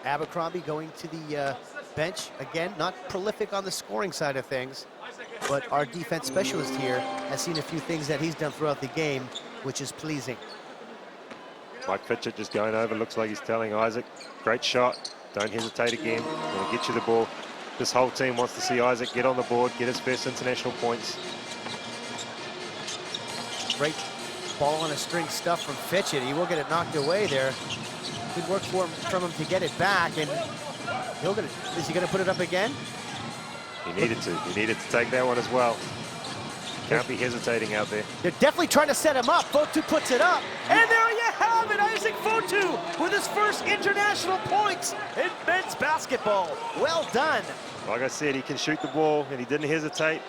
Abercrombie going to the bench. Again, not prolific on the scoring side of things, but our defense specialist here has seen a few things that he's done throughout the game, which is pleasing. Mike Fitchett just going over, looks like he's telling Isaac, great shot, don't hesitate again, I'm going to get you the ball. This whole team wants to see Isaac get on the board, get his first international points. Great ball on a string stuff from Fitchett. He will get it knocked away there. Good work from him to get it back, and is he going to put it up again? He needed to take that one as well. Can't be hesitating out there. They're definitely trying to set him up. Fotu puts it up, and there you have it, Isaac Fotu with his first international points in men's basketball. Well done. Like I said, he can shoot the ball, and he didn't hesitate.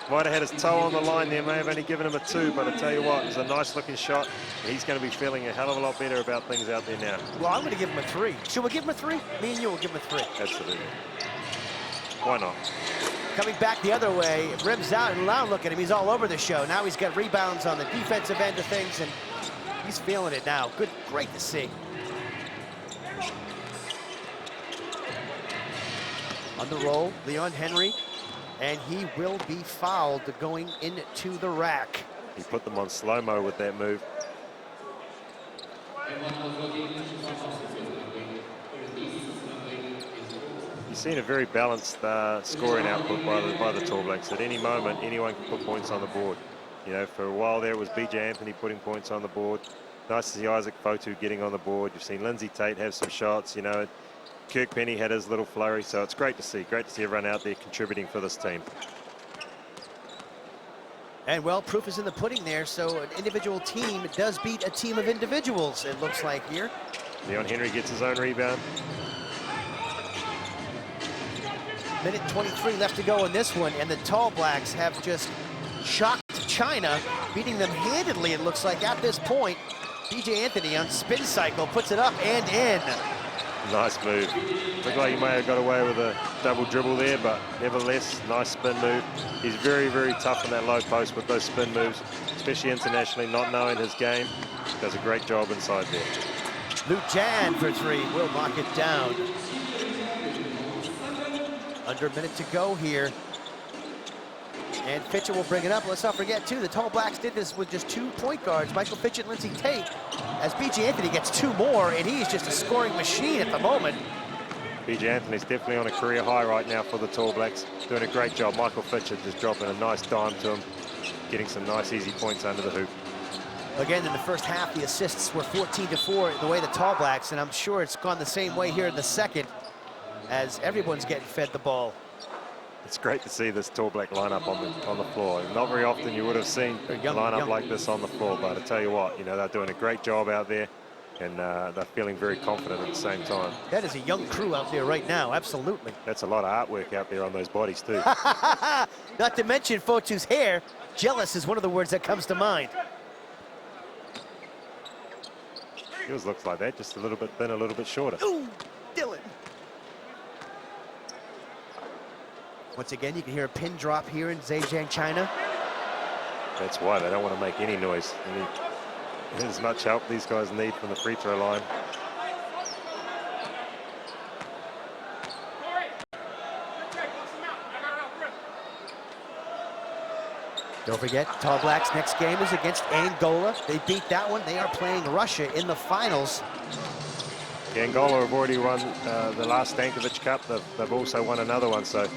Might have had his toe on the line there, may have only given him a 2, but I tell you what, it was a nice looking shot. He's going to be feeling a hell of a lot better about things out there now. Well, I'm going to give him a 3. Should we give him a 3? Me and you will give him a 3. Absolutely. Why not? Coming back the other way, rims out, and now look at him, he's all over the show. Now he's got rebounds on the defensive end of things, and he's feeling it now. Good, great to see. On the roll, Leon Henry, and he will be fouled going into the rack. He put them on slow-mo with that move. You've seen a very balanced scoring output by the Tall Blacks. At any moment, anyone can put points on the board. For a while there, it was B.J. Anthony putting points on the board. Nice to see Isaac Fotu getting on the board. You've seen Lindsay Tate have some shots. Kirk Penny had his little flurry, so it's great to see. Great to see everyone out there contributing for this team. And, well, proof is in the pudding there, so an individual team does beat a team of individuals, it looks like here. Leon Henry gets his own rebound. Minute 23 left to go in this one, and the Tall Blacks have just shocked China, beating them handedly, it looks like, at this point. B.J. Anthony on spin cycle puts it up and in. Nice move. Looked like he may have got away with a double dribble there, but nevertheless, nice spin move. He's very, very tough in that low post with those spin moves, especially internationally, not knowing his game. Does a great job inside there. Luke Jan for 3 will knock it down. Under a minute to go here. And Fitchett will bring it up. Let's not forget, too, the Tall Blacks did this with just 2 point guards, Michael Fitchett and Lindsay Tate, as B.J. Anthony gets 2 more, and he's just a scoring machine at the moment. B.J. Anthony's definitely on a career high right now for the Tall Blacks. Doing a great job. Michael Fitchett just dropping a nice dime to him, getting some nice, easy points under the hoop. Again, in the first half, the assists were 14-4 the way the Tall Blacks, and I'm sure it's gone the same way here in the second, as everyone's getting fed the ball. It's great to see this Tall Black lineup on the floor. Not very often you would have seen a lineup like this on the floor, but I tell you what, they're doing a great job out there, and they're feeling very confident at the same time. That is a young crew out there right now, absolutely. That's a lot of artwork out there on those bodies too. Not to mention Fotu's hair. Jealous is one of the words that comes to mind. Yours looks like that, just a little bit thin, a little bit shorter. Ooh, Dylan. Once again, you can hear a pin drop here in Zhejiang, China. That's why they don't want to make any noise. As much help these guys need from the free throw line. Don't forget, Tall Blacks' next game is against Angola. They beat that one. They are playing Russia in the finals. Angola have already won the last Stankovic Cup. They've also won another one, so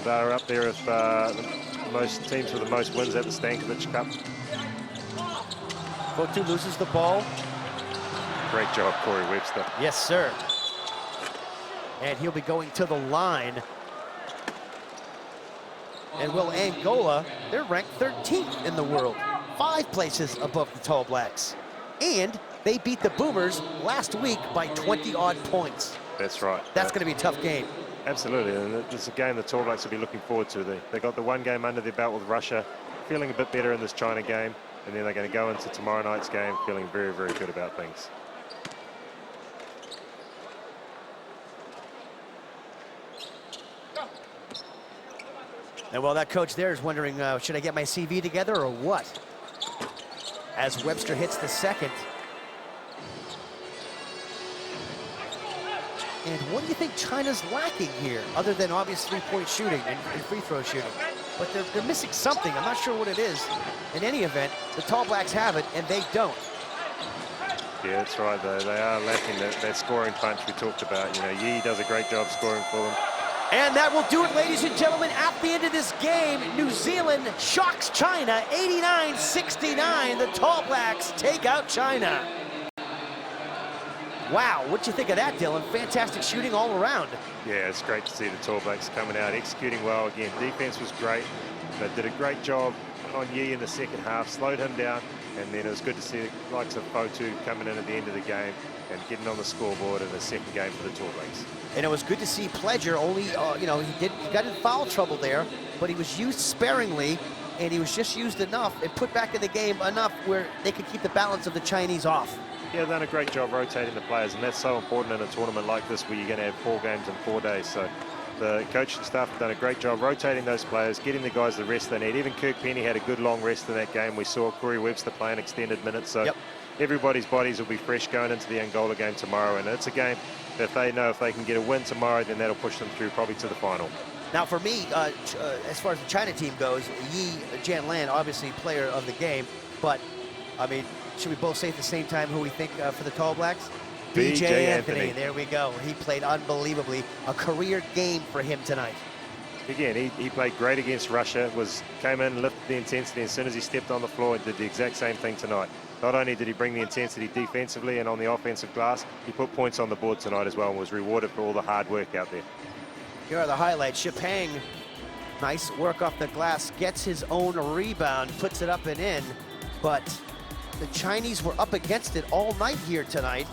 they're up there. If most teams with the most wins at the Stankovic Cup. Fotu loses the ball. Great job, Corey Webster. Yes, sir. And he'll be going to the line. And will Angola, they're ranked 13th in the world, 5 places above the Tall Blacks. And they beat the Boomers last week by 20-odd points. That's right. That's going to be a tough game. Absolutely, and it's a game the Tall Blacks will be looking forward to. They got the one game under their belt with Russia, feeling a bit better in this China game, and then they're going to go into tomorrow night's game feeling very, very good about things. And while that coach there is wondering, should I get my CV together or what? As Webster hits the second. And what do you think China's lacking here, other than obvious three-point shooting and free throw shooting? But they're missing something. I'm not sure what it is. In any event, the Tall Blacks have it, and they don't. Yeah, that's right. They are lacking that scoring punch we talked about. You know, Yi does a great job scoring for them. And that will do it, ladies and gentlemen. At the end of this game, New Zealand shocks China 89-69. The Tall Blacks take out China. Wow, what'd you think of that, Dylan? Fantastic shooting all around. Yeah, it's great to see the Tall Blacks coming out, executing well again. Defense was great. They did a great job on Yi in the second half, slowed him down, and then it was good to see the likes of Fotu coming in at the end of the game and getting on the scoreboard in the second game for the Tall Blacks. And it was good to see Pledger only, you know, he got in foul trouble there, but he was used sparingly, and he was just used enough and put back in the game enough where they could keep the balance of the Chinese off. Yeah, they've done a great job rotating the players, and that's so important in a tournament like this where you're going to have 4 games in 4 days. So the coaching staff have done a great job rotating those players, getting the guys the rest they need. Even Kirk Penny had a good long rest in that game. We saw Corey Webster playing extended minutes. So everybody's bodies will be fresh going into the Angola game tomorrow, and it's a game that they know if they can get a win tomorrow, then that'll push them through probably to the final. Now for me, as far as the China team goes, Yi Jianlan, obviously player of the game, but I mean, should we both say at the same time who we think for the Tall Blacks? B.J. Anthony. There we go. He played unbelievably. A career game for him tonight. Again, he played great against Russia, came in, lifted the intensity as soon as he stepped on the floor and did the exact same thing tonight. Not only did he bring the intensity defensively and on the offensive glass, he put points on the board tonight as well and was rewarded for all the hard work out there. Here are the highlights. Shipang, nice work off the glass, gets his own rebound, puts it up and in, but the Chinese were up against it all night here tonight.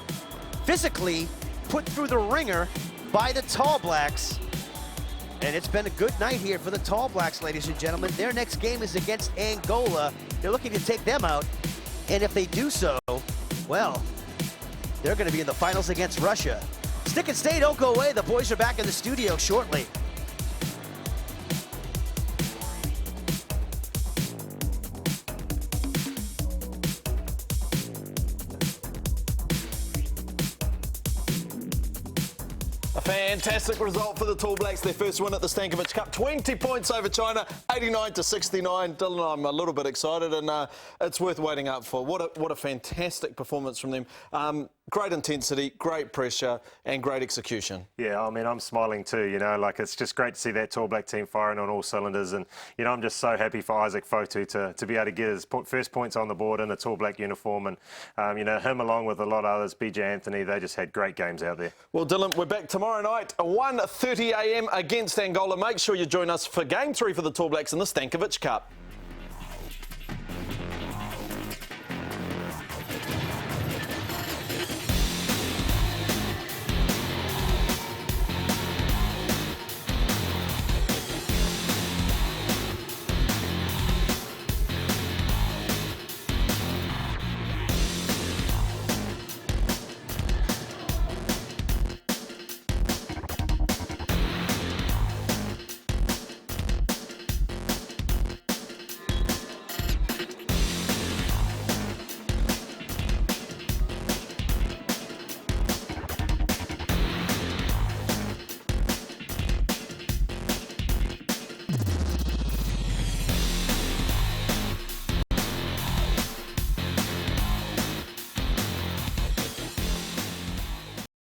Physically put through the ringer by the Tall Blacks. And it's been a good night here for the Tall Blacks, ladies and gentlemen. Their next game is against Angola. They're looking to take them out. And if they do so, well, they're going to be in the finals against Russia. Stick and stay, don't go away. The boys are back in the studio shortly. A fantastic result for the Tall Blacks, their first win at the Stankovic Cup. 20 points over China, 89-69. Dylan, I'm a little bit excited, and it's worth waiting up for. What a fantastic performance from them. Great intensity, great pressure, and great execution. Yeah, I mean, I'm smiling too, you know, like it's just great to see that Tall Black team firing on all cylinders. And, you know, I'm just so happy for Isaac Fotu to be able to get his first points on the board in a Tall Black uniform. And, you know, him along with a lot of others, B.J. Anthony, they just had great games out there. Well, Dylan, we're back tomorrow night, 1:30 a.m. against Angola. Make sure you join us for Game 3 for the Tall Blacks in the Stankovic Cup.